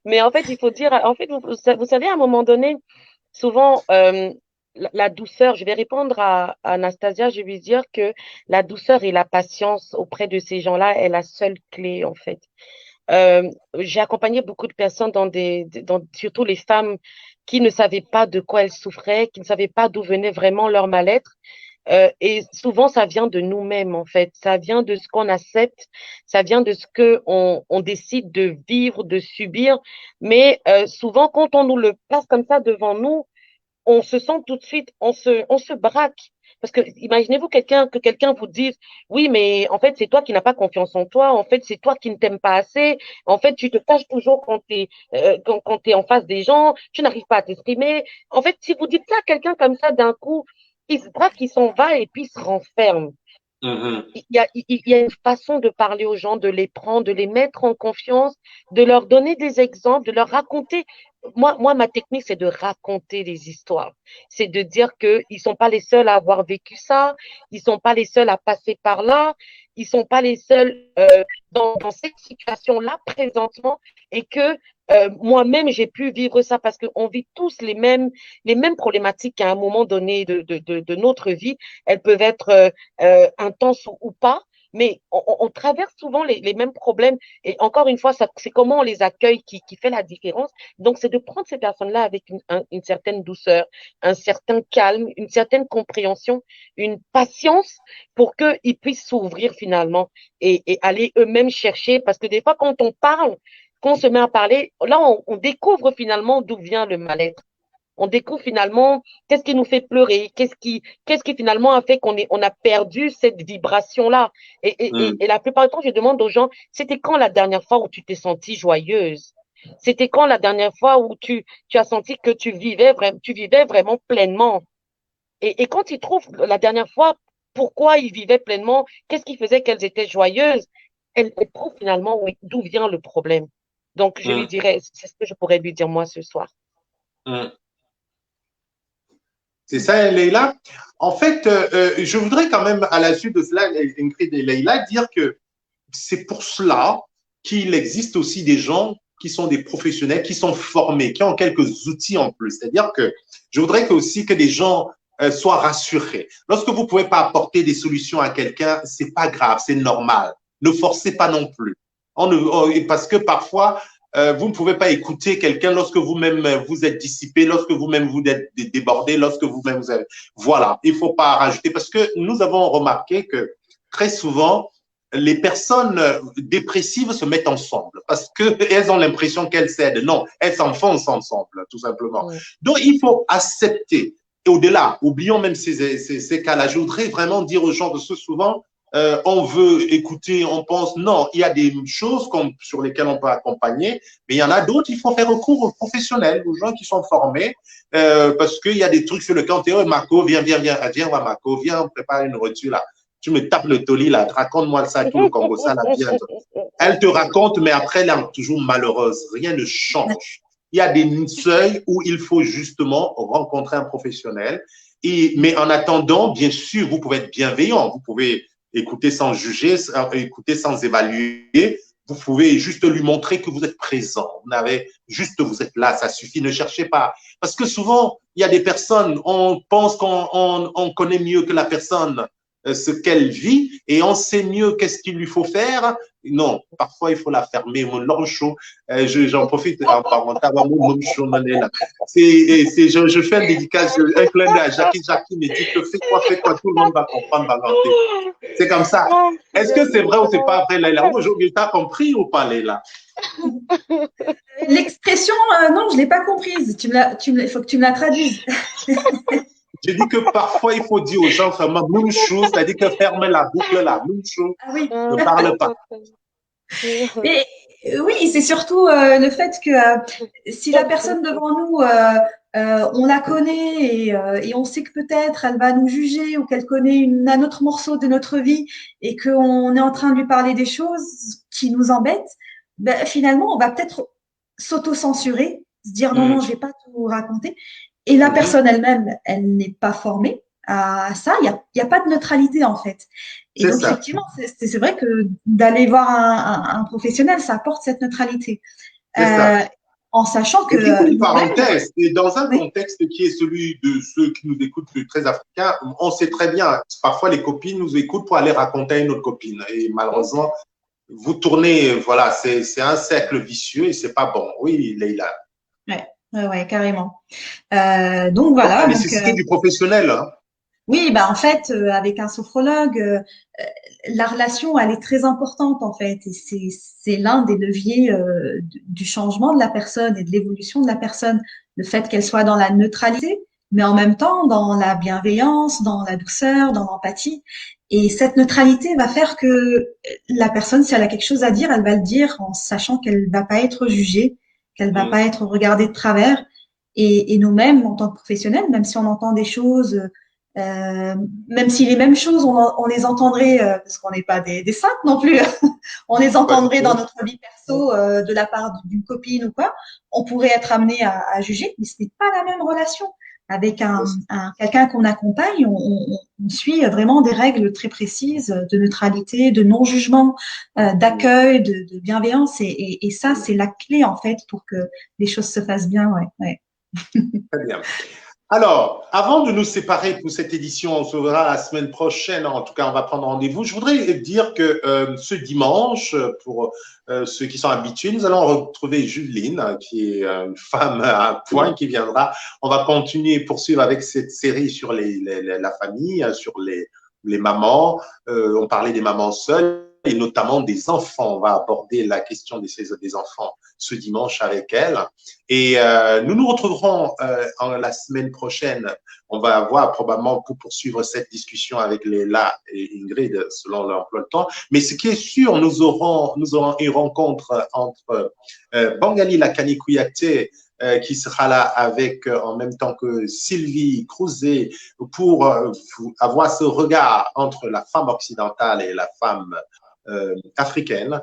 Mais en fait, il faut dire, en fait, vous savez, à un moment donné, souvent, la douceur, je vais répondre à Anastasia, je vais lui dire que la douceur et la patience auprès de ces gens-là est la seule clé, en fait. J'ai accompagné beaucoup de personnes surtout les femmes qui ne savaient pas de quoi elles souffraient, qui ne savaient pas d'où venait vraiment leur mal-être. Et souvent, ça vient de nous-mêmes, en fait. Ça vient de ce qu'on accepte, ça vient de ce que on décide de vivre, de subir. Mais souvent, quand on nous le place comme ça devant nous, on se sent tout de suite, on se braque. Parce que imaginez-vous que quelqu'un vous dise, oui, mais en fait, c'est toi qui n'as pas confiance en toi. En fait, c'est toi qui ne t'aimes pas assez. En fait, tu te caches toujours quand t'es en face des gens. Tu n'arrives pas à t'exprimer. En fait, si vous dites ça à quelqu'un comme ça d'un coup, il se braque, il s'en va et puis il se renferme. Il y a une façon de parler aux gens, de les prendre, de les mettre en confiance, de leur donner des exemples, de leur raconter. Moi, ma technique, c'est de raconter des histoires. C'est de dire qu'ils ne sont pas les seuls à avoir vécu ça, ils ne sont pas les seuls à passer par là, ils ne sont pas les seuls dans cette situation-là présentement et que moi-même, j'ai pu vivre ça parce qu'on vit tous les mêmes problématiques à un moment donné de notre vie. Elles peuvent être intenses ou pas, mais on traverse souvent les mêmes problèmes. Et encore une fois, c'est comment on les accueille qui fait la différence. Donc, c'est de prendre ces personnes-là avec une certaine douceur, un certain calme, une certaine compréhension, une patience pour qu'ils puissent s'ouvrir finalement et aller eux-mêmes chercher. Parce que des fois, quand on parle, quand on se met à parler, là, on découvre finalement d'où vient le mal-être. On découvre finalement qu'est-ce qui nous fait pleurer, qu'est-ce qui finalement a fait on a perdu cette vibration-là. Et la plupart du temps, je demande aux gens, c'était quand la dernière fois où tu t'es sentie joyeuse? C'était quand la dernière fois où tu as senti que tu vivais vraiment pleinement? Et quand ils trouvent la dernière fois pourquoi ils vivaient pleinement, qu'est-ce qui faisait qu'elles étaient joyeuses, elles trouvent finalement d'où vient le problème. Donc, je lui dirais, c'est ce que je pourrais lui dire moi ce soir. C'est ça, Leïla. En fait, je voudrais quand même, à la suite de cela, Ingrid et Leïla, dire que c'est pour cela qu'il existe aussi des gens qui sont des professionnels, qui sont formés, qui ont quelques outils en plus. C'est-à-dire que je voudrais aussi que des gens soient rassurés. Lorsque vous ne pouvez pas apporter des solutions à quelqu'un, c'est pas grave, c'est normal. Ne forcez pas non plus. Parce que parfois, vous ne pouvez pas écouter quelqu'un lorsque vous-même vous êtes dissipé, lorsque vous-même vous êtes débordé, lorsque vous-même vous avez… Voilà, il ne faut pas rajouter parce que nous avons remarqué que très souvent, les personnes dépressives se mettent ensemble parce qu'elles ont l'impression qu'elles s'aident. Non, elles s'enfoncent ensemble, tout simplement. Oui. Donc, il faut accepter. Et au-delà, oublions même ces cas-là. Je voudrais vraiment dire aux gens que souvent, on veut écouter, on pense, non, il y a des choses sur lesquelles on peut accompagner, mais il y en a d'autres, il faut faire recours aux professionnels, aux gens qui sont formés, parce qu'il y a des trucs sur lesquels on dit, oh, Marco, viens, Marco, viens, on prépare une rupture là. Tu me tapes le toli là, raconte-moi ça, tout le Congo, ça, là, bien. Elle te raconte, mais après, elle est toujours malheureuse. Rien ne change. Il y a des seuils où il faut justement rencontrer un professionnel. Mais en attendant, bien sûr, vous pouvez être bienveillant. Vous pouvez écouter sans juger, écouter sans évaluer. Vous pouvez juste lui montrer que vous êtes présent. Vous êtes là, ça suffit. Ne cherchez pas. Parce que souvent, il y a des personnes, on pense qu'on connaît mieux que la personne ce qu'elle vit et on sait mieux qu'est-ce qu'il lui faut faire. Non, parfois il faut la fermer. Mon loncho, j'en profite en parenthèse, mon loncho, je fais un dédicace, un clin d'œil à Jackie me dit que fais quoi, tout le monde va comprendre, va l'entendre. C'est comme ça. Est-ce que c'est vrai ou c'est pas vrai, Leila? Aujourd'hui, tu as compris ou pas, Leila? L'expression, non, je l'ai pas comprise. Il faut que tu me la traduises. Je dis que parfois, il faut dire aux gens vraiment même chose, c'est-à-dire que ferme la boucle, la même chose, oui. Ne parle pas. Mais oui, c'est surtout le fait que si la personne devant nous, on la connaît et on sait que peut-être elle va nous juger ou qu'elle connaît un autre morceau de notre vie et qu'on est en train de lui parler des choses qui nous embêtent, ben, finalement, on va peut-être s'auto-censurer, se dire non, je vais pas tout raconter. Et la personne elle-même, elle n'est pas formée à ça. Il y a pas de neutralité en fait. Et donc, effectivement, c'est vrai que d'aller voir un professionnel, ça apporte cette neutralité. En sachant que… Et une parenthèse, et dans un contexte qui est celui de ceux qui nous écoutent très africains, on sait très bien, parfois les copines nous écoutent pour aller raconter à une autre copine. Et malheureusement, vous tournez, voilà, c'est un cercle vicieux et c'est pas bon. Oui, Leila. Ouais, carrément. Donc voilà. La nécessité du professionnel. Hein. Oui, bah en fait, avec un sophrologue, la relation, elle est très importante en fait, et c'est l'un des leviers du changement de la personne et de l'évolution de la personne, le fait qu'elle soit dans la neutralité, mais en même temps dans la bienveillance, dans la douceur, dans l'empathie. Et cette neutralité va faire que la personne, si elle a quelque chose à dire, elle va le dire en sachant qu'elle va pas être jugée, qu'elle va pas être regardée de travers. Et nous-mêmes, en tant que professionnels, même si on entend des choses même si les mêmes choses, on les entendrait, parce qu'on n'est pas des saintes non plus, on les entendrait dans notre vie perso de la part d'une copine ou quoi, on pourrait être amené à juger, mais ce n'est pas la même relation. Avec quelqu'un qu'on accompagne, on suit vraiment des règles très précises de neutralité, de non-jugement, d'accueil, de bienveillance, et ça, c'est la clé en fait pour que les choses se fassent bien. Ouais. Très bien. Alors, avant de nous séparer pour cette édition, on se verra la semaine prochaine. En tout cas, on va prendre rendez-vous. Je voudrais dire que ce dimanche, pour ceux qui sont habitués, nous allons retrouver Juline, qui est une femme à point qui viendra. On va continuer, poursuivre avec cette série sur la famille, sur les mamans. On parlait des mamans seules et notamment des enfants. On va aborder la question des enfants ce dimanche avec elle. Et nous nous retrouverons la semaine prochaine. On va avoir probablement pour poursuivre cette discussion avec Léla et Ingrid selon leur emploi de temps. Mais ce qui est sûr, nous aurons une rencontre entre Bangali Lakani Kouyaté qui sera là avec en même temps que Sylvie Crouzet pour avoir ce regard entre la femme occidentale et la femme africaine,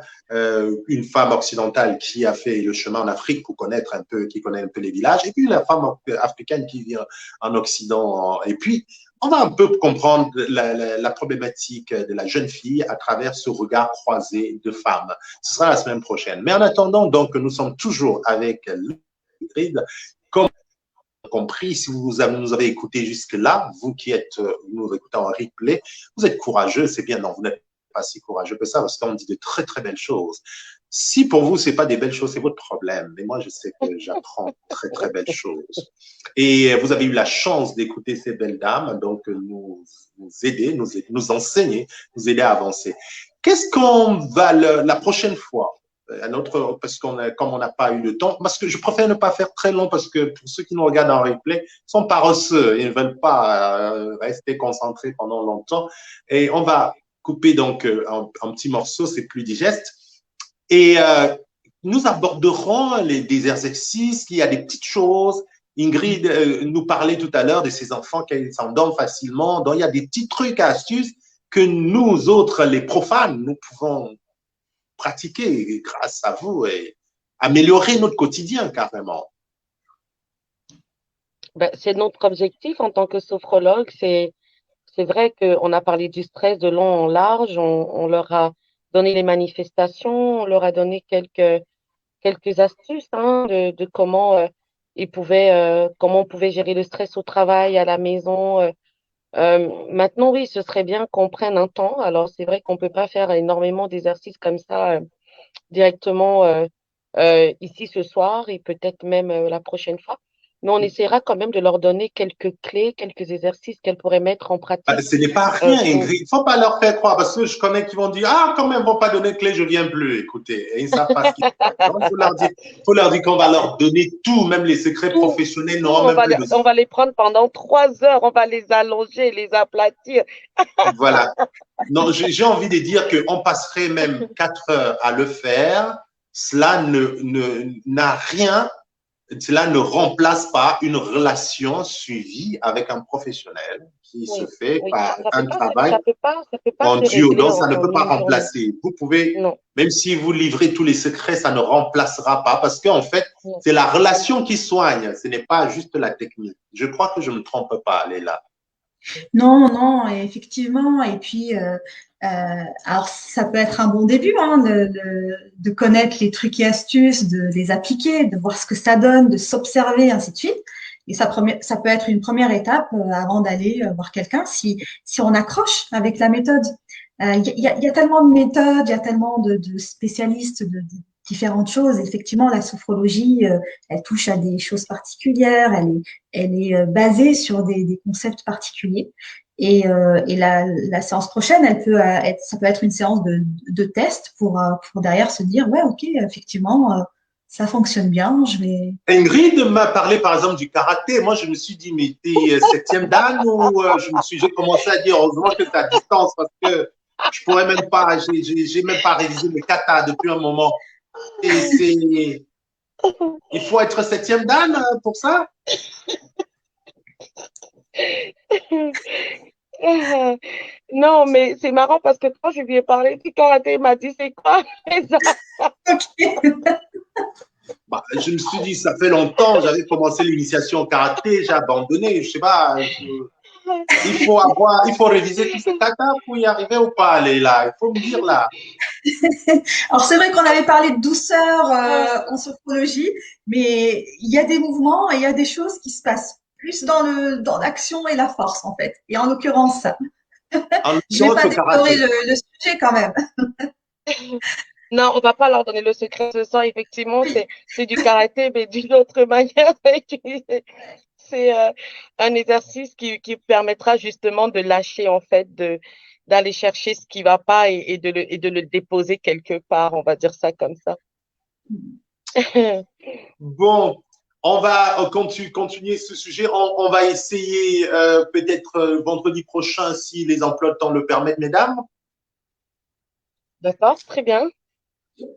une femme occidentale qui a fait le chemin en Afrique pour connaître un peu, qui connaît un peu les villages, et puis la femme africaine qui vient en Occident. Et puis, on va un peu comprendre la problématique de la jeune fille à travers ce regard croisé de femmes. Ce sera la semaine prochaine. Mais en attendant, donc, nous sommes toujours avec Ingrid. Comme compris, si vous nous avez écouté jusque-là, vous qui nous écoutez en replay, vous êtes courageux, c'est bien, non, vous n'êtes pas si courageux que ça, parce qu'on dit de très, très belles choses. Si pour vous, c'est pas des belles choses, c'est votre problème. Mais moi, je sais que j'apprends très, très belles choses. Et vous avez eu la chance d'écouter ces belles dames, donc nous aider, nous enseigner, nous aider à avancer. Qu'est-ce qu'on va la prochaine fois? Un autre, parce comme on n'a pas eu le temps, parce que je préfère ne pas faire très long, parce que pour ceux qui nous regardent en replay, sont paresseux, ils ne veulent pas rester concentrés pendant longtemps. Et on va couper donc en petits morceaux, c'est plus digeste. Et nous aborderons des exercices, il y a des petites choses. Ingrid nous parlait tout à l'heure de ses enfants qui s'endorment facilement. Donc, il y a des petits trucs, astuces que nous autres, les profanes, nous pouvons pratiquer grâce à vous et améliorer notre quotidien carrément. Ben, c'est notre objectif en tant que sophrologue. C'est vrai qu'on a parlé du stress de long en large. On leur a donné les manifestations, on leur a donné quelques astuces hein, de comment comment on pouvait gérer le stress au travail, à la maison. Maintenant, oui, ce serait bien qu'on prenne un temps. Alors, c'est vrai qu'on peut pas faire énormément d'exercices comme ça directement ici ce soir et peut-être même la prochaine fois. Mais on essaiera quand même de leur donner quelques clés, quelques exercices qu'elles pourraient mettre en pratique. Ce n'est pas rien, Ingrid. Il ne faut pas leur faire croire, parce que je connais qui vont dire, ah, quand même, ils ne vont pas donner de clé, je ne viens plus. Écoutez, et ils ne savent pas ce qu'ils font. Donc, il faut leur dire qu'on va leur donner tout, même les secrets professionnels n'auront même plus besoin. On va les prendre pendant 3 heures, on va les allonger, les aplatir. Voilà. Non, j'ai envie de dire qu'on passerait même 4 heures à le faire. Cela n'a rien. Cela ne remplace pas une relation suivie avec un professionnel qui se fait par un travail ça peut pas en se duo. régler Donc, ça ne peut pas une journée. remplacer. Vous pouvez, Non. même si vous livrez tous les secrets, ça ne remplacera pas parce qu'en fait, c'est la relation qui soigne. Ce n'est pas juste la technique. Je crois que je ne me trompe pas, Léla. Non, non, effectivement. Et puis, alors ça peut être un bon début hein, de connaître les trucs et astuces, de les appliquer, de voir ce que ça donne, de s'observer, ainsi de suite. Et ça peut être une première étape avant d'aller voir quelqu'un si on accroche avec la méthode. Il y a tellement de méthodes, il y a tellement de spécialistes de différentes choses. Effectivement, la sophrologie, elle touche à des choses particulières, elle est basée sur des concepts particuliers. Et la séance prochaine, ça peut être une séance de test pour derrière se dire, ouais, ok, effectivement, ça fonctionne bien, je vais. Ingrid m'a parlé par exemple du karaté. Moi, je me suis dit, mais t'es septième dan ou j'ai commencé à dire, heureusement que t'es à distance parce que je pourrais même pas, j'ai même pas révisé mes katas depuis un moment. Et il faut être septième dan pour ça? Non, mais c'est marrant parce que quand je lui ai parlé du karaté, il m'a dit c'est quoi? Bah, je me suis dit, ça fait longtemps, j'avais commencé l'initiation au karaté, j'ai abandonné, je sais pas. Il faut réviser tous ces katas pour y arriver ou pas, aller là. Il faut me dire là. Alors c'est vrai qu'on avait parlé de douceur en sophrologie, mais il y a des mouvements et il y a des choses qui se passent plus dans l'action et la force en fait. Et en l'occurrence ça. Je vais pas dévorer le sujet quand même. Non, on va pas leur donner le secret ce soir. Effectivement, c'est du karaté, mais d'une autre manière. C'est un exercice qui permettra justement de lâcher en fait, d'aller chercher ce qui va pas et de le déposer quelque part. On va dire ça comme ça. Bon, on va continuer ce sujet. On va essayer peut-être vendredi prochain si les emplois de temps le permettent, mesdames. D'accord, très bien.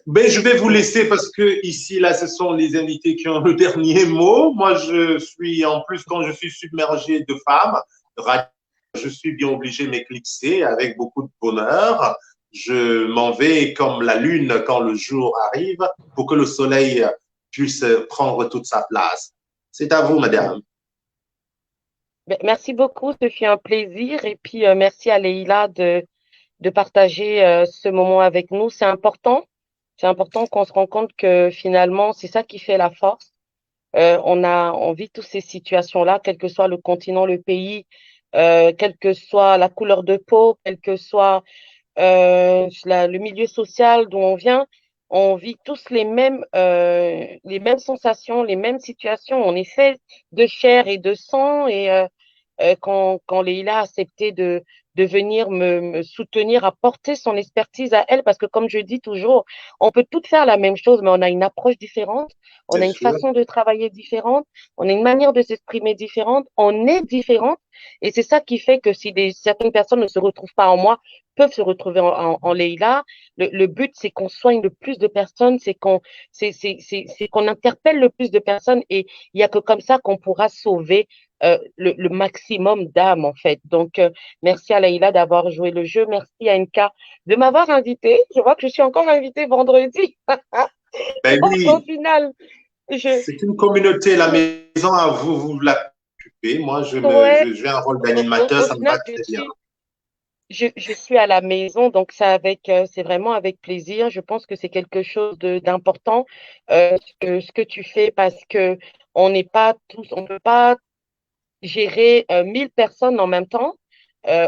Ben, je vais vous laisser parce que ici, là, ce sont les invités qui ont le dernier mot. Moi, je suis, en plus, quand je suis submergé de femmes, je suis bien obligé de m'éclipser avec beaucoup de bonheur. Je m'en vais comme la lune quand le jour arrive pour que le soleil puisse prendre toute sa place. C'est à vous, madame. Merci beaucoup, ce fut un plaisir. Et puis, merci à Leïla de partager ce moment avec nous. C'est important. C'est important qu'on se rende compte que finalement, c'est ça qui fait la force. On vit toutes ces situations-là, quel que soit le continent, le pays, quelle que soit la couleur de peau, quel que soit le milieu social d'où on vient. on vit tous les mêmes sensations, les mêmes situations. On est fait de chair et de sang et quand Leïla a accepté de venir me soutenir, apporter son expertise à elle, parce que comme je dis toujours, on peut toutes faire la même chose, mais on a une approche différente, on Bien a une sûr. façon de travailler différente, on a une manière de s'exprimer différente, on est différente, et c'est ça qui fait que si certaines personnes ne se retrouvent pas en moi, peuvent se retrouver en Leïla. Le but, c'est qu'on soigne le plus de personnes, c'est qu'on interpelle le plus de personnes, et il y a que comme ça qu'on pourra sauver le maximum d'âmes, en fait. Donc, merci à Leïla d'avoir joué le jeu. Merci à NK de m'avoir invité. Je vois que je suis encore invitée vendredi. Ben Donc, au oui, final, je, c'est une communauté, la maison à vous, vous la occupez. Moi, ouais, je joue un rôle d'animateur, au ça me final, va très bien. je suis à la maison, donc c'est vraiment avec plaisir. Je pense que c'est quelque chose d'important, ce que tu fais, parce que on n'est pas tous, on peut pas gérer 1000 personnes en même temps,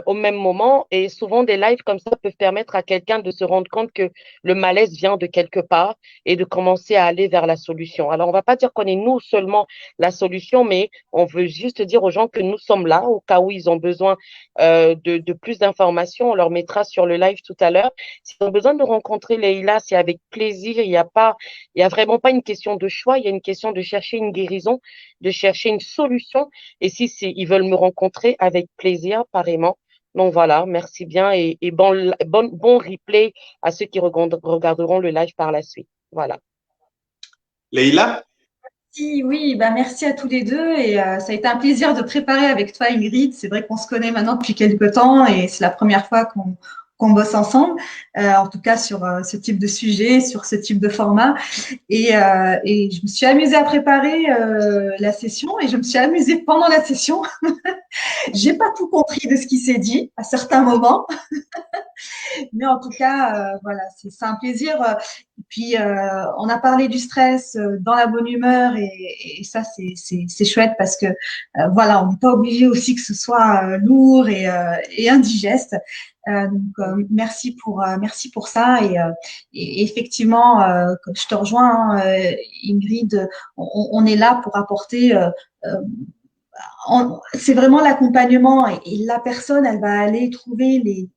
au même moment. Et souvent, des lives comme ça peuvent permettre à quelqu'un de se rendre compte que le malaise vient de quelque part et de commencer à aller vers la solution. Alors, on va pas dire qu'on est nous seulement la solution, mais on veut juste dire aux gens que nous sommes là au cas où ils ont besoin de plus d'informations. On leur mettra sur le live tout à l'heure. S'ils ont besoin de rencontrer Leïla, c'est avec plaisir. Il y a vraiment pas une question de choix. Il y a une question de chercher une guérison, de chercher une solution, et si ils veulent me rencontrer, avec plaisir, pareillement. Donc voilà, merci bien et bon replay à ceux qui regarderont le live par la suite. Voilà. Leïla, Si, oui, bah merci à tous les deux et ça a été un plaisir de préparer avec toi, Ingrid. C'est vrai qu'on se connaît maintenant depuis quelques temps et c'est la première fois qu'on bosse ensemble, en tout cas sur ce type de sujet, sur ce type de format. Et je me suis amusée à préparer la session et je me suis amusée pendant la session. J'ai pas tout compris de ce qui s'est dit à certains moments, mais en tout cas, voilà, c'est un plaisir. Et puis, on a parlé du stress dans la bonne humeur et ça, c'est chouette parce que, voilà, on n'est pas obligé aussi que ce soit lourd et indigeste. Merci pour ça et effectivement, je te rejoins, hein, Ingrid, on est là pour apporter euh, c'est vraiment l'accompagnement et la personne, elle va aller trouver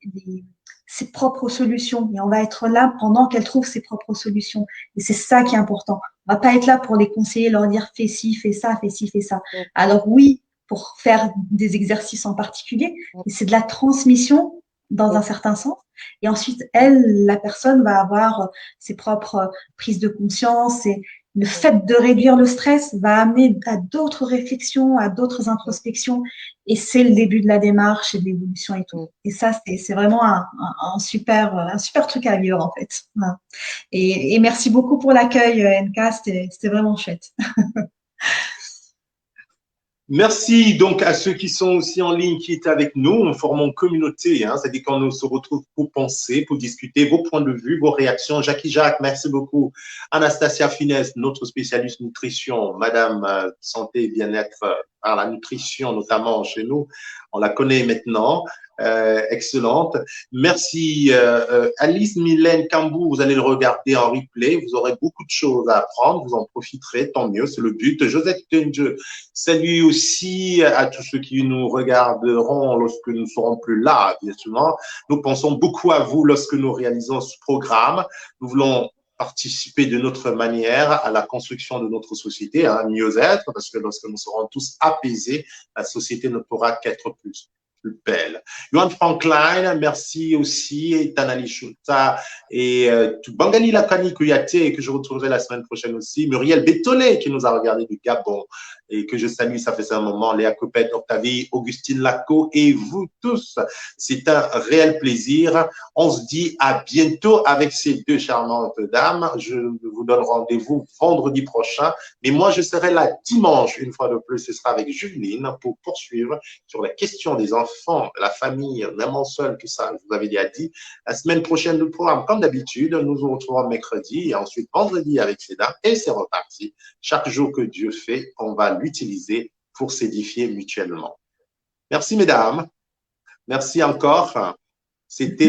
ses propres solutions et on va être là pendant qu'elle trouve ses propres solutions. Et c'est ça qui est important. On va pas être là pour les conseiller, leur dire fais ci, fais ça, fais ci, fais ça. Alors oui, pour faire des exercices en particulier, mais c'est de la transmission dans un certain sens. Et ensuite, la personne va avoir ses propres prises de conscience et le fait de réduire le stress va amener à d'autres réflexions, à d'autres introspections, et c'est le début de la démarche et de l'évolution et tout. Et ça, c'est vraiment un super truc à vivre en fait. Voilà. Et merci beaucoup pour l'accueil, NK, c'était vraiment chouette. merci donc à ceux qui sont aussi en ligne, qui étaient avec nous. On forme une communauté, hein, c'est-à-dire qu'on se retrouve pour penser, pour discuter vos points de vue, vos réactions. Jackie Jacques, merci beaucoup. Anastasia Finesse, notre spécialiste nutrition, Madame Santé et Bien-être par la nutrition, notamment chez nous. On la connaît maintenant. Excellente. Merci Alice Mylène Cambou, vous allez le regarder en replay, vous aurez beaucoup de choses à apprendre, vous en profiterez, tant mieux, c'est le but. Joseph Tunge, salut aussi à tous ceux qui nous regarderont lorsque nous ne serons plus là, bien sûr. Nous pensons beaucoup à vous lorsque nous réalisons ce programme. Nous voulons participer de notre manière à la construction de notre société, à un mieux-être, parce que lorsque nous serons tous apaisés, la société ne pourra qu'être plus belle. Johan Franklin, merci aussi, et Tanali Shuta, et Bangali Lakani Kouyaté, que je retrouverai la semaine prochaine aussi, Muriel Bétolé, qui nous a regardé du Gabon, et que je salue, ça fait un moment, Léa Copette, Octavie, Augustine Laco, et vous tous. C'est un réel plaisir. On se dit à bientôt avec ces deux charmantes dames. Je vous donne rendez-vous vendredi prochain, mais moi, je serai là dimanche, une fois de plus, ce sera avec Juline pour poursuivre sur la question des enfants, la famille, même seul, tout ça, je vous avais déjà dit. La semaine prochaine, le programme, comme d'habitude, nous nous retrouvons mercredi et ensuite vendredi avec ces dames et c'est reparti. Chaque jour que Dieu fait, on va l'utiliser pour s'édifier mutuellement. Merci, mesdames. Merci encore. C'était